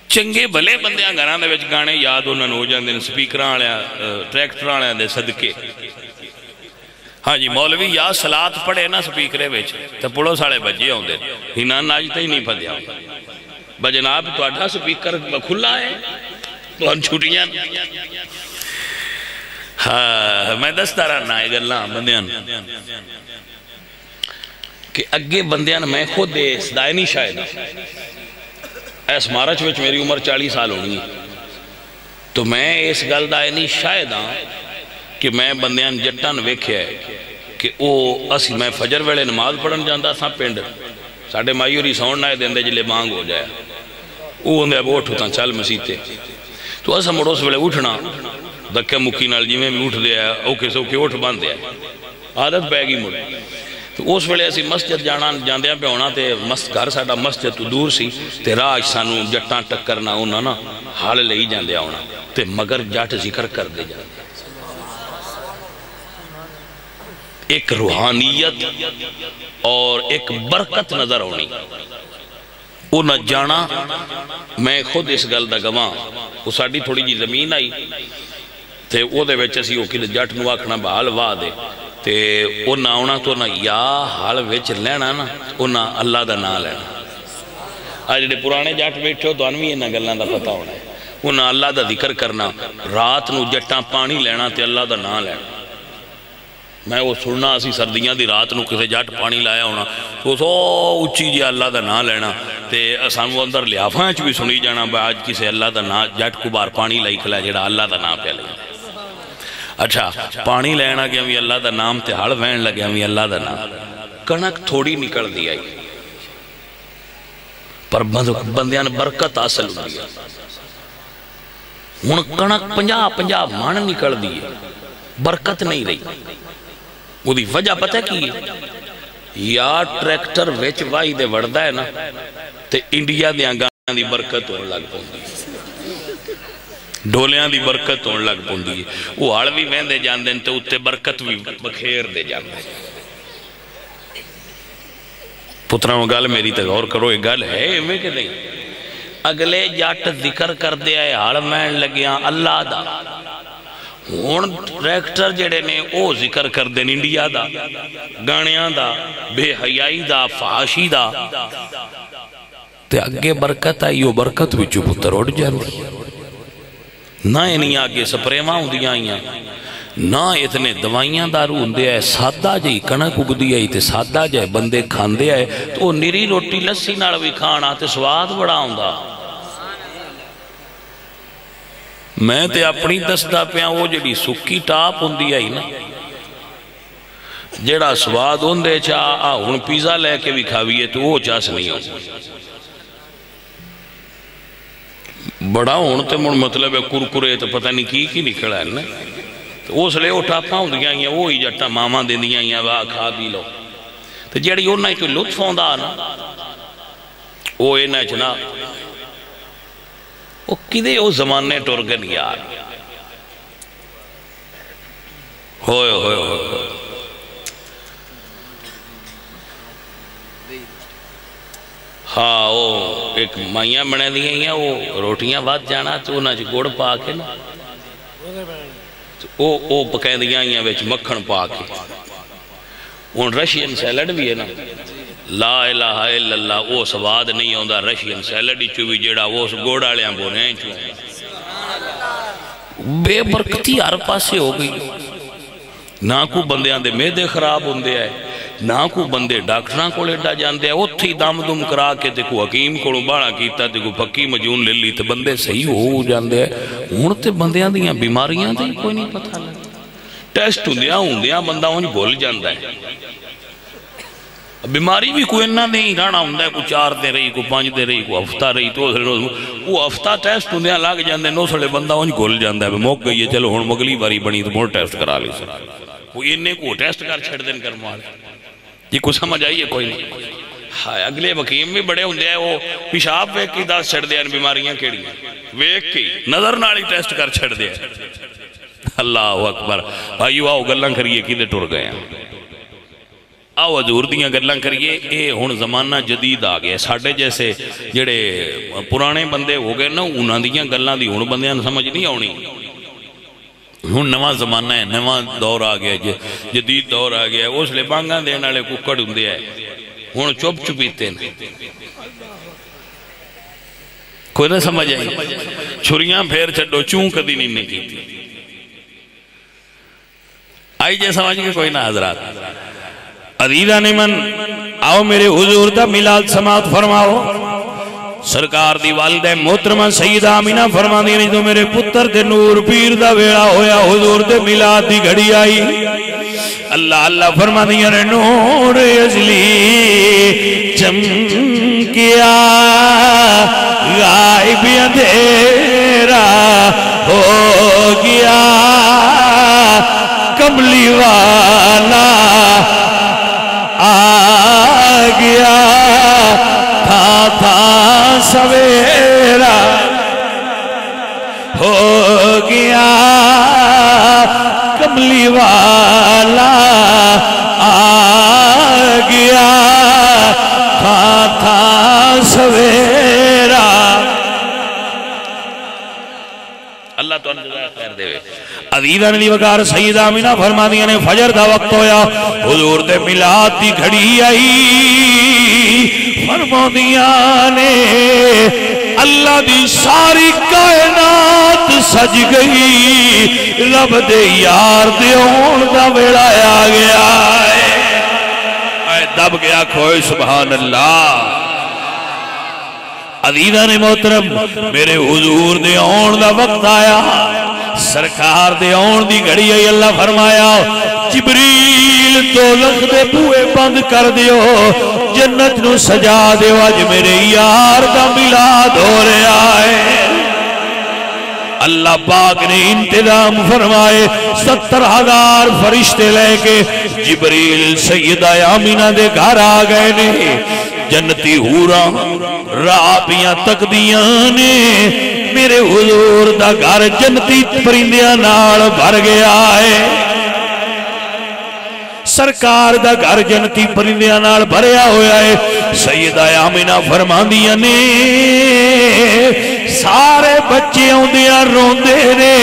چنگے بھلے بندیاں گھران دے وچ گانے یاد انہوں نے ہو جاندے ہیں سپیکران لیا ٹریکٹران لیا دے صدقے ہاں جی مولوی یا صلات پڑھے نا سپیکرے وچ تو پڑھو ساڑے بجے ہوں دے ہینا ناجتے ہی نہیں پھدیا بجناب تو اڈھا سپیکر کھلا ہے تو ہم چھوٹیاں ہاں میں دستا رہنا ہے گلہ بندیاں کہ اگے بندیاں میں خود صدائنی شاید ایس مارچ وچ میری عمر 40 سال ہونی تو میں اس گل دائنی شاید ہاں کہ میں بندیاں جٹان ویکھے ہے کہ او اسی میں فجر ویلے نماز پڑھن جاندہ ساں پینڈ ساڑھے مائیوری ساؤنڈ نائے دیندے جلے بانگ ہو جائے وہ اندھے اب اٹھ ہوتا چال مسیتے تو ایسا مڑو اس ویلے اٹھنا دکھے مکی نال جی میں اٹھ دیا اوکے سوکے اٹھ باندھ دیا عادت بیگی مڑ تو اس ویلے ایسی مسجد جانا جاندیاں پہ ہونا تے گھر ساڑھا مسجد تو دور سی تے راج سانو جٹاں ٹکرنا ہونا نا حال لے ہی جاندیا ہونا تے مگر جٹ ذکر کر دے جاندے ایک روحانیت اور ایک برکت نظر ہونی وہ نہ جانا میں خود اس گل دا گواں وہ ساڑھی تھوڑی جی زمین آئی تے وہ دے ویچے سی وہ کدھے جٹ نو آکھنا بحال واہ دے تے وہ نہ ہونا تو نہ یا حال ویچ لینا نا وہ نہ اللہ دا نہ لینا آج جڑے پرانے جٹ بیٹھے ہو تو انوی انہ گلنا دا پتا ہونا ہے وہ نہ اللہ دا ذکر کرنا رات نو جٹاں پانی لینا تے اللہ دا نہ لینا میں وہ سننا اسی سردیاں دی رات نو کسے جٹ پانی لایا ہونا تو سو اچھی جی اللہ دا نہ لینا تے سانو اندر لیافاں چ بھی سنی جانا با آج کسے اللہ دا نہ جٹ کو بار پانی لائی کھلا جڑا اللہ دا نہ پہ لے اچھا پانی لینا گیا بھی اللہ دا نام تے ہڑ وین لگیا بھی اللہ دا نام کنک تھوڑی نکل دیا پر بندیاں برکت حاصل ہو گیا ہن کنک 50 مان نکل دی برکت نہیں رہی وہ دی وجہ پتہ کی یا tractor which why they Warda ہے نا تے انڈیا دیاں گانا دی برکت ہونے لگ پوندی ڈولیاں دی برکت ہونے لگ پوندی وہ ہڑ بھی ویندے جاندے تے اتے برکت بھی بخیر دے جاندے پتروں گل میری تے غور کرو یہ گل ہے میں کہ نہیں اگلے جٹ ذکر کر دیا ہے ہڑ مین لگیاں اللہ دا ہون ٹریکٹر جڑے نے او ذکر کر دیں انڈیا دا گانیاں دا بے حیائی دا فحاشی دا تے اگے برکت آئی وہ برکت بھی چپتر اڑ جاندی نہ انہی آگے سپریمہ ہوں دیا آئیاں نہ اتنے دوائیاں دارو ہوں دیا ہے سادہ جائی کنک اگ دیا ہے تے سادہ جائے بندے کھان دیا ہے تو نری روٹی لسی نال بھی کھانا تے سواد بڑا ہوں دا میں تے اپنی دستا پیاں وہ جڑی سکی ٹاپ ہوں دیا ہی نا جڑا سواد ہوں دے چاہ ہون پیزا لے کے بھی کھاویے تو وہ چاس نہیں ہوں بڑا ہون تے مطلب ہے کرکرے تو پتہ نہیں کی نکڑا ہے نا تو اس لئے وہ ٹاپاں ہوں دیا ہی وہ ہی جٹا ماما دے دیا ہی واہ کھا بھی لو تو جڑی ہوں نا تو لطف ہوں دا نا وہ اینا چنا وہ کدے وہ زمانے ٹورگن یار ہوئے ہوئے ہوئے ہاں وہ ایک مائیاں بنے دیئے ہیں وہ روٹیاں بات جانا تو انہاں چھ گوڑ پا کے نا وہ پکیں دیئے ہیں ویچ مکھن پا کے ان رشین سیلڈ بھی ہے نا لا الہ الا اللہ وہ سواد نہیں ہوندہ رشین سیلڈی چوبی جیڑا وہ گوڑا لیاں بونے ہیں چوبی بے برکتی ہر پاسے ہو گئی نہ کو بندیاں دے میدے خراب ہوندے آئے نہ کو بندے ڈاکٹراں کو لیٹا جاندے آئے اتھی دام دم کرا کے تے کو حکیم کو باڑا کیتا تے کو پکی مجون لے لی تے بندے صحیح ہو جاندے آئے ہونتے بندیاں دیاں بیماریاں دیں کوئی نہیں پتہ لگا ٹیسٹ ہوندیاں بندہ ہونج بھول جاندہ ہے بیماری بھی کوئی نہ نہیں رانا ہوندہ ہے کوئی 4 دے رہی کوئی 5 دے رہی کوئی ہفتہ رہی تو وہ ہفتہ ٹیسٹ ہوندیاں لگ جاندے نو سڑے بندہ ہونج گھول جاندہ ہے موک گئی ہے چلو ہون مگلی باری بنی تو مور ٹیسٹ کرا لی سر کوئی انہیں کو ٹیسٹ کر چھڑ دن کر مار یہ کو سمجھ آئیے کوئی نہیں اگلے وکیم بھی بڑے ہوندے ہیں وہ پیشاب پہ کی داس چھڑ دیا بیماریاں کیڑی ہیں ویک کے نظر نالی ٹیسٹ کر چھڑ دیا اللہ اکبر بھائیو آؤ گلاں کریے کی دے ٹر گئے ہیں آؤ حضور دیاں گلاں کریے اے ہن زمانہ جدید آ گیا ساڑھے جیسے جڑے پرانے بندے ہو گئے نا انہاں دیاں گلاں دی ہن بندیاں سمجھ نہیں آنی ہن نواں زمانہ ہے نواں دور آ گیا جدید دور آ گیا اس لئے بانگاں دین والے ککڑ ہوندے ہے ہن چپ چپیتے ہیں کوئی نہ سمجھ آئی چھریاں پھیر چھڑو چون کدی نہیں کی تھی آئی جے سمجھ کے کوئی نہ حضرات عزیزہ نمن آؤ میرے حضور دا ملاد سماعت فرماؤ سرکار دی والدہ محترمہ سیدہ آمینہ فرما دی نہیں تو میرے پتر دے نور پیر دا ویڑا ہویا حضور دے ملاد دی گھڑی آئی اللہ اللہ فرما دیا نے نور ازلی چمکیا غائب اندھیرا ہو گیا کملی والا آ گیا تھا سویرا ہو گیا کملی والا آ گیا تھا سویرا اللہ تو انجزائے خیر دے عزیزہ علی وقار سیدہ آمینہ فرما دیا نے فجر دا وقت ہویا حضور دے ملاد دی گھڑی آئی فرما دیا نے اللہ دی ساری کائنات سج گئی رب دے یار دے ہون دا ویڑا آ گیا اے دب گیا کھوئے سبحان اللہ عزیزہ نے محترم میرے حضور دے ہون دا وقت آیا سرکار دے آن دی گھڑی ہے اللہ فرمایا جبریل تو لکھ دے بوئے بند کر دیو جنت نو سجا دیو آج میرے یار دا ملاد ہو رہا ہے اللہ پاک نے انتظام فرمائے 70,000 فرشتے لے کے جبریل سیدہ آمینہ دے گھر آ گئے نے جنتی ہورا رابیاں تقدیاں نے میرے حضور دا گھر جنتی پرندیاں نال بھر گیا ہے سرکار دا گھر جنتی پرندیاں نال بھریا ہویا ہے سیدہ آمینہ فرماندیاں نے سارے بچے ہوندیاں روندے نے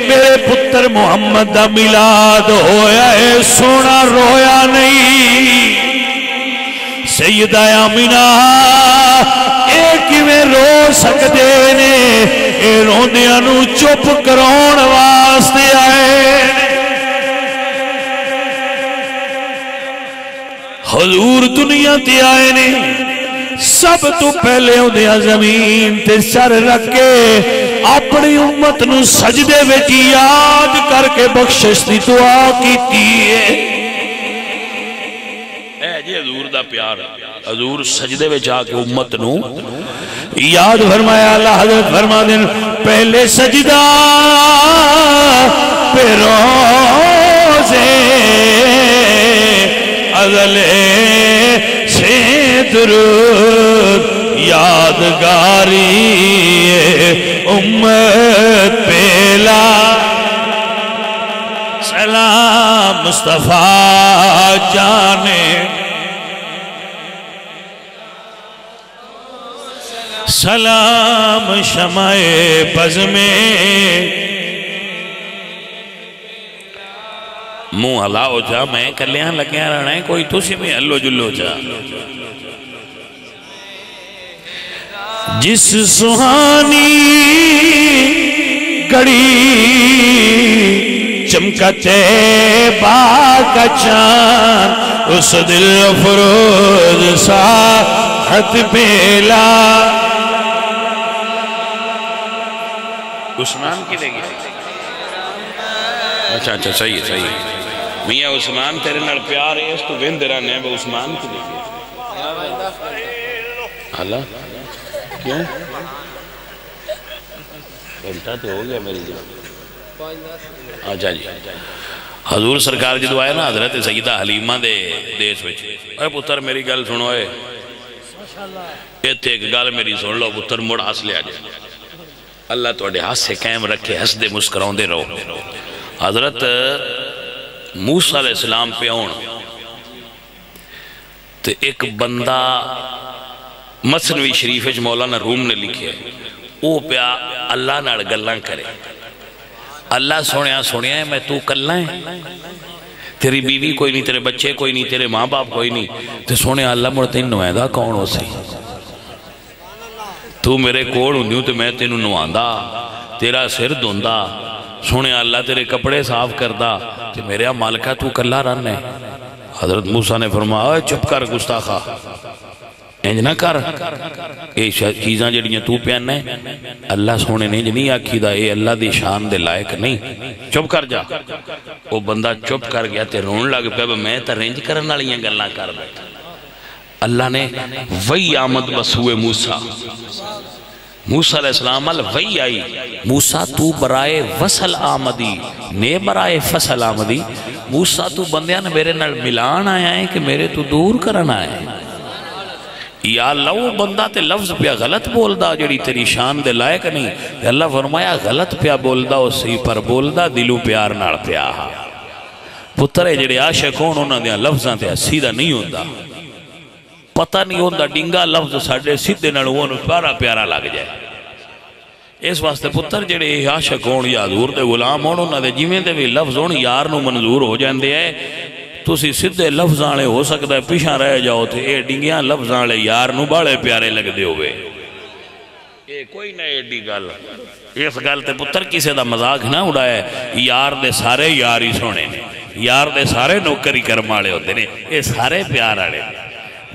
میرے پتر محمد دا ملاد ہویا ہے سونا رویا نہیں سیدہ آمینہ ایک میں رو سکتے نے اے روندیاں نو چپ کرون واسطے آئے حضور دنیا تے آئے نے سب تو پہلے ہوندیاں زمین تے سر رکھ کے اپنی امت نو سجدے وچ یاد کر کے بخشش دی دعا کیتی ہے جی حضور دا پیار حضور سجدے میں جا کے امت نو یاد فرمایا اللہ حضرت فرما دیں پہلے سجدہ پہ روزے ازلے سے درود یادگاری امت پہلا سلام مصطفیٰ جانے سلام شمع بز میں منہ ہلاؤ جا میں کلیاں لگیاں رہنا ہے کوئی تو سی میں ہلو جلو جا جس سہانی گڑی چمکتے باغ کا چاند اس دل فروز ساحت پیلا عثمان کی لے گئی اچھا اچھا صحیح صحیح میاں عثمان تیرے نال پیار ہے اس تو ویندے رہنے ہیں عثمان کی لے گئی اللہ کیوں گھنٹہ تو ہو گیا میری جب اچھا جی حضور سرکار جدو آئے نا حضرت سیدہ حلیمہ دے دیس وچ اے پتر میری گل سنو اے ایتھے ایک گل میری سن لو پتر مڑ حاصلے آ جائے اللہ توڑے ہاتھ سے قائم رکھے، ہس دے مسکراؤں دے رہو۔ حضرت موسیٰ علیہ السلام پہ آؤں تو ایک بندہ مثنوی شریف مولانا روم نے لکھے او پیا اللہ نال گلاں کرے، اللہ سوڑیا ہے میں تو کلہ ہے، تیری بیوی کوئی نہیں، تیرے بچے کوئی نہیں، تیرے ماں باپ کوئی نہیں، تو سونے اللہ مرتین نوائدہ کون ہو سی؟ تو میرے کوڑ ہوں تو میں تینوں نواندہ، تیرا سر دھوندہ، سونے اللہ تیرے کپڑے صاف کردہ، تو میرے مالکہ تو کلہ رن ہے۔ حضرت موسیٰ نے فرمایا چپ کر گستاخا، انج نہ کر، یہ چیزاں جڑیاں تو پیانا ہے اللہ سونے نے نہیں آکھی دا، اے اللہ دی شان دے لائق نہیں، چپ کر جا۔ وہ بندہ چپ کر گیا تے رون لگ پہ میں تا رینج کرن والیاں گلاں کر بیٹھا۔ اللہ نے وہی آمد بس ہوئے موسیٰ علیہ السلام وہی آئی، موسیٰ تو برائے وصل آمدی نے برائے فصل آمدی، موسیٰ تو بندیاں نے میرے نال ملان آیا ہے کہ میرے تو دور کرنا ہے۔ یا اللہ وہ بندہ تے لفظ پیا غلط بول دا جڑی تیری شان دے لائق نہیں، اللہ فرمایا غلط پیا بول دا اسی پر بول دا دلوں پیار نال پیا۔ پترے جڑے عاشق ہون انہاں دے لفظاں تے سیدھا نہیں ہوندا، پتہ نہیں ہوندا ڈنگا لفظ ساڈے سیدھے نال اون پیارا پیارا لگ جائے۔ اس واسطے پتر جڑے عاشق ہون یا حضور دے غلام ہون انہاں دے جویں دے بھی لفظ ہون یار نو منظور ہو جاندے ہیں۔ تسی سدھے لفظاں والے ہو سکتا ہے پیچھا رہ جاؤ تھے اے ڈنگیاں لفظاں والے یار نو بڑے پیارے لگ دے ہوئے، اے کوئی نہ ایڈی گل، اس گل تے پتر کسے دا مذاق نہ اڑایا ہے، یار دے سارے یار ہی سونے نے، یار دے سارے نوکری کرم والے ہوتے نے، اے سارے پیار والے۔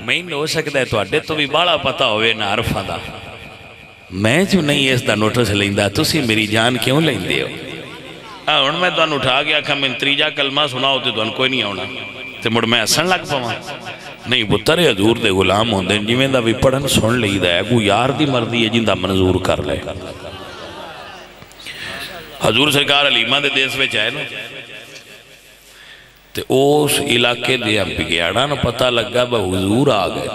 میں ہو سکتا ہے تواڈے تو بھی بڑا پتہ ہوئے نہ عرفاں دا، میں جو نہیں اس دا نوٹس لیندا تسی میری جان کیوں لیندے ہو؟ ہن میں تانوں اٹھا گیا کہ میں تریجا کلمہ سناؤ تے تانوں کوئی نہیں آنا تے مڑ میں ہسن لگ پواں؟ نہیں پتر حضور دے غلام ہوندے جویں دا بھی پڑھن سن لئیدا ہے، کوئی یار دی مرضی ہے جیندا منظور کر لے۔ حضور سرکار علیمہ دے دیس وچ آئے نا تے اس علاقے دے بگیاڑاں نوں پتہ لگا بہ حضور آ گئے،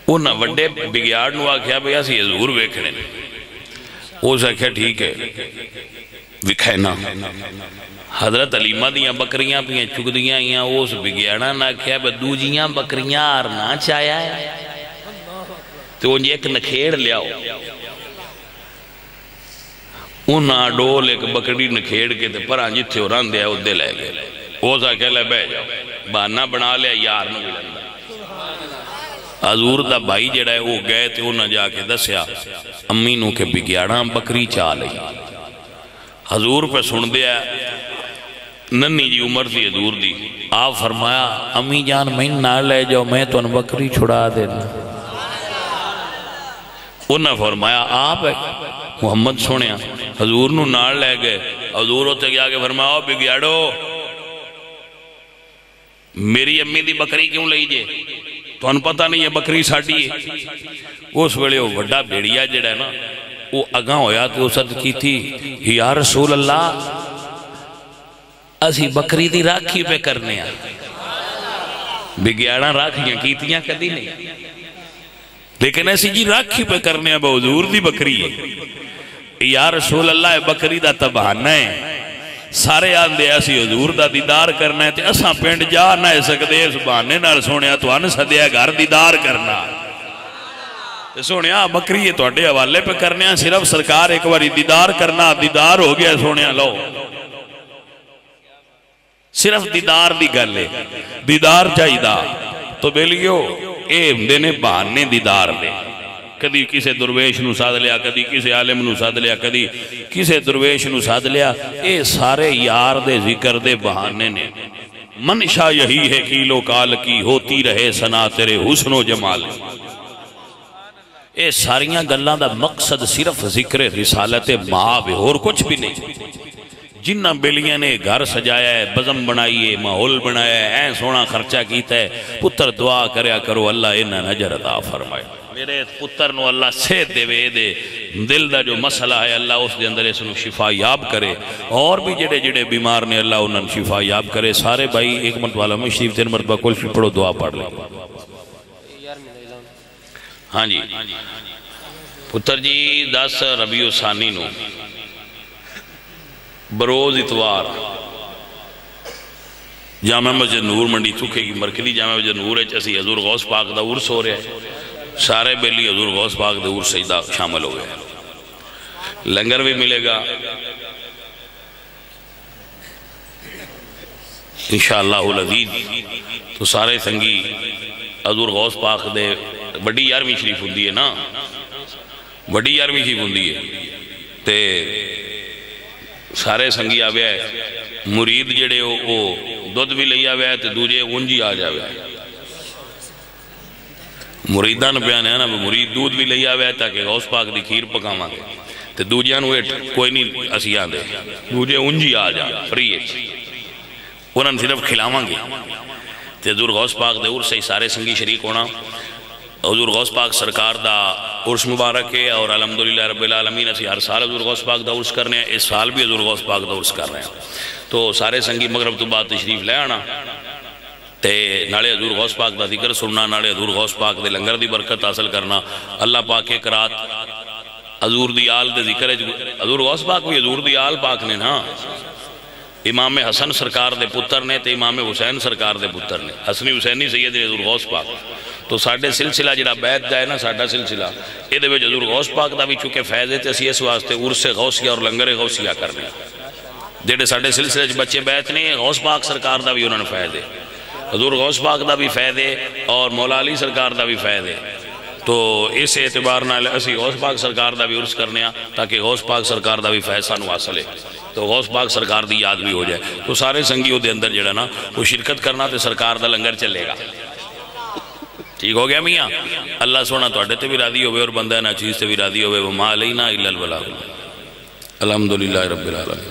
انہاں وڈے بگیاڑ نوں آکھیا بھئی اسی حضور ویکھنے، اس آکھیا ٹھیک ہے وکھائنا۔ حضرت علیمہ دیاں بکریاں پیاں چکدیاں ہیاں، اس بگیاڑاں نہ کیا بے دوجیاں بکریاں آرنا چاہیا ہے تو انہیں ایک نکھیڑ لیاؤ، انہاں ڈول ایک بکری نکھیڑ کے تے پران جتھے ہو ران دیا ادھے لے گئے، وہ سا کہہ لے بے جاؤ بہانہ بنا لیا یار نو ملندہ۔ حضور دا بھائی جڑا ہے وہ گئے تے انہاں جا کے دسیا امی نو کے بگیاڑاں بکری چاہ لئی۔ حضور پہ سن دیا ننی جی عمر تھی حضور دی، آپ فرمایا امی جان میں نہ لے جاؤ میں تو ان بکری چھڑا دینا۔ انہاں فرمایا آپ محمد سنیا حضور نو نہ لے گئے، حضور ہوتے گیا کہ فرمایا بگیاڑو میری امی دی بکری کیوں لئی جے؟ تو ان پتہ نہیں یہ بکری ساڑی ہے۔ اس ویلے وہ وڈا بیڑیا جڑا ہے نا وہ اگاں ہویا تو صد کی تھی یا رسول اللہ اسی بکری دی راکھی پہ کرنے ہیں، بگیاڑاں راکھیاں کیتیاں کدی نہیں، لیکن ایسی جی راکھی پہ کرنے ہیں حضور دی بکری ہے۔ یا رسول اللہ بکری دا تبہانہ ہے، سارے آندے ایسی حضور دا دیدار کرنا ہے تے اساں پینڈ جا نہ سکتے اس بہانے نال سونیا تو ان سدیا گھر دیدار کرنا سونیا بکری تو اڈے حوالے پہ کرنے ہیں، صرف سرکار ایک باری دیدار کرنا، دیدار ہو گیا سونیا لو، صرف دیدار دی گل ہے، دیدار چاہی دا تو بیلیو اے دینے بہانے دیدار دے، کدی کسے درویش نو ساتھ لیا، کدی کسے عالم نو ساتھ لیا، کدی کسے درویش نو ساتھ لیا، اے سارے یار دے ذکر دے بہانے نے۔ منشا یہی ہے کیلو کال کی ہوتی رہے سنا تیرے حسن و جمال، اے ساریاں گلاں دا مقصد صرف ذکر رسالت مآب ہے اور کچھ بھی نہیں۔ جنہ بیلیاں نے گھر سجایا ہے، بزم بنائی ہے، ماحول بنایا ہے، این سونا خرچہ کیتا ہے، پتر دعا کریا کرو اللہ انہا نجر عطا فرمائے، میرے پتر نو اللہ صحت دے وے دے، دل دا جو مسئلہ ہے اللہ اس دے اندر اس نو شفا یاب کرے، اور بھی جڑے جڑے بیمار نے اللہ انہوں شفا یاب کرے۔ سارے بھائی ایک مرتبہ میں شریف 3 مرتبہ کل پڑھو دعا پڑھ لیں۔ ہاں جی پتر جی 10 ربیع الثانی نو بروز اتوار جامع مسجد نور منڈی چکے کی مرکزی جامع مسجد نور اسی حضور غوث پاک دا عرس ہو رہے ہیں، سارے بیلی حضور غوث پاک دا عرس سجدہ شامل ہو گئے، لنگر بھی ملے گا انشاءاللہ العزیز۔ تو سارے سنگی حضور غوث پاک دے بڑی 11ویں شریف ہوندی ہے نا، بڑی 11ویں شریف ہوندی ہے تے سارے سنگی آوے ہے، مرید جڑے وہ دودھ بھی لئی آوے ہے تے دوجے انجی آ جاوے ہے، مریدان پیانے ہیں نا، مرید دودھ بھی لئی آوے ہے تاکہ غوث پاک دی کھیر پکاواں گے تے دوجیاں نو کوئی نہیں اسی آن دے، دوجے انجی آ جا فری ہے، انہاں صرف کھلاواں گے تے حضور غوث پاک دے عرس سے سارے سنگی شریک ہونا۔ حضور غوث پاک سرکار دا عرس مبارک ہے اور الحمدللہ رب العالمین اسی ہر سال حضور غوث پاک دا عرس کرنے ہیں، اس سال بھی حضور غوث پاک دا عرس کر رہے ہیں۔ تو سارے سنگی مغرب تو بعد تشریف لے آنا تے نالے حضور غوث پاک دا ذکر سننا، نالے حضور غوث پاک دے لنگر دی برکت حاصل کرنا۔ اللہ پاک ایک رات حضور دی آل دے ذکر ہے، حضور غوث پاک بھی حضور دی آل پاک نے نا، امام حسن سرکار دے پتر نے تے امام حسین سرکار دے پتر نے، حسنی حسینی سید حضور غوث پاک۔ تو ساڑھے سلسلہ جڑا بیعت دا ہے نا ساڑھا سلسلہ، یہ دے حضور غوث پاک دا بھی چونکہ فیض ہے تے اسی اس واسطے عرس غوثیہ اور لنگر غوثیہ کرنے جڑے ساڑھے سلسلہ بچے بیعت نہیں، غوث پاک سرکار دا بھی انہوں نے فیض ہے، حضور غوث پاک دا بھی فیض ہے اور مولا علی سرکار دا بھی فیض ہے۔ تو اس اعتبار نال اسی غوث پاک سرکار دا بھی عرس کرنے ہیں تاکہ غوث پاک سرکار دا بھی فیض سانو حاصل ہے، تو غوث پاک سرکار دی یاد بھی ہو جائے۔ تو سارے سنگیوں دے اندر جڑا نا وہ شرکت کرنا تے سرکار دا لنگر چلے گا، ٹھیک ہو گیا میاں؟ اللہ سونا تو اڈے تے بھی راضی ہوئے اور بندہ نا چیز تے بھی راضی ہوئے، وما علینا الا البلاغ۔ الحمدللہ رب العالمین۔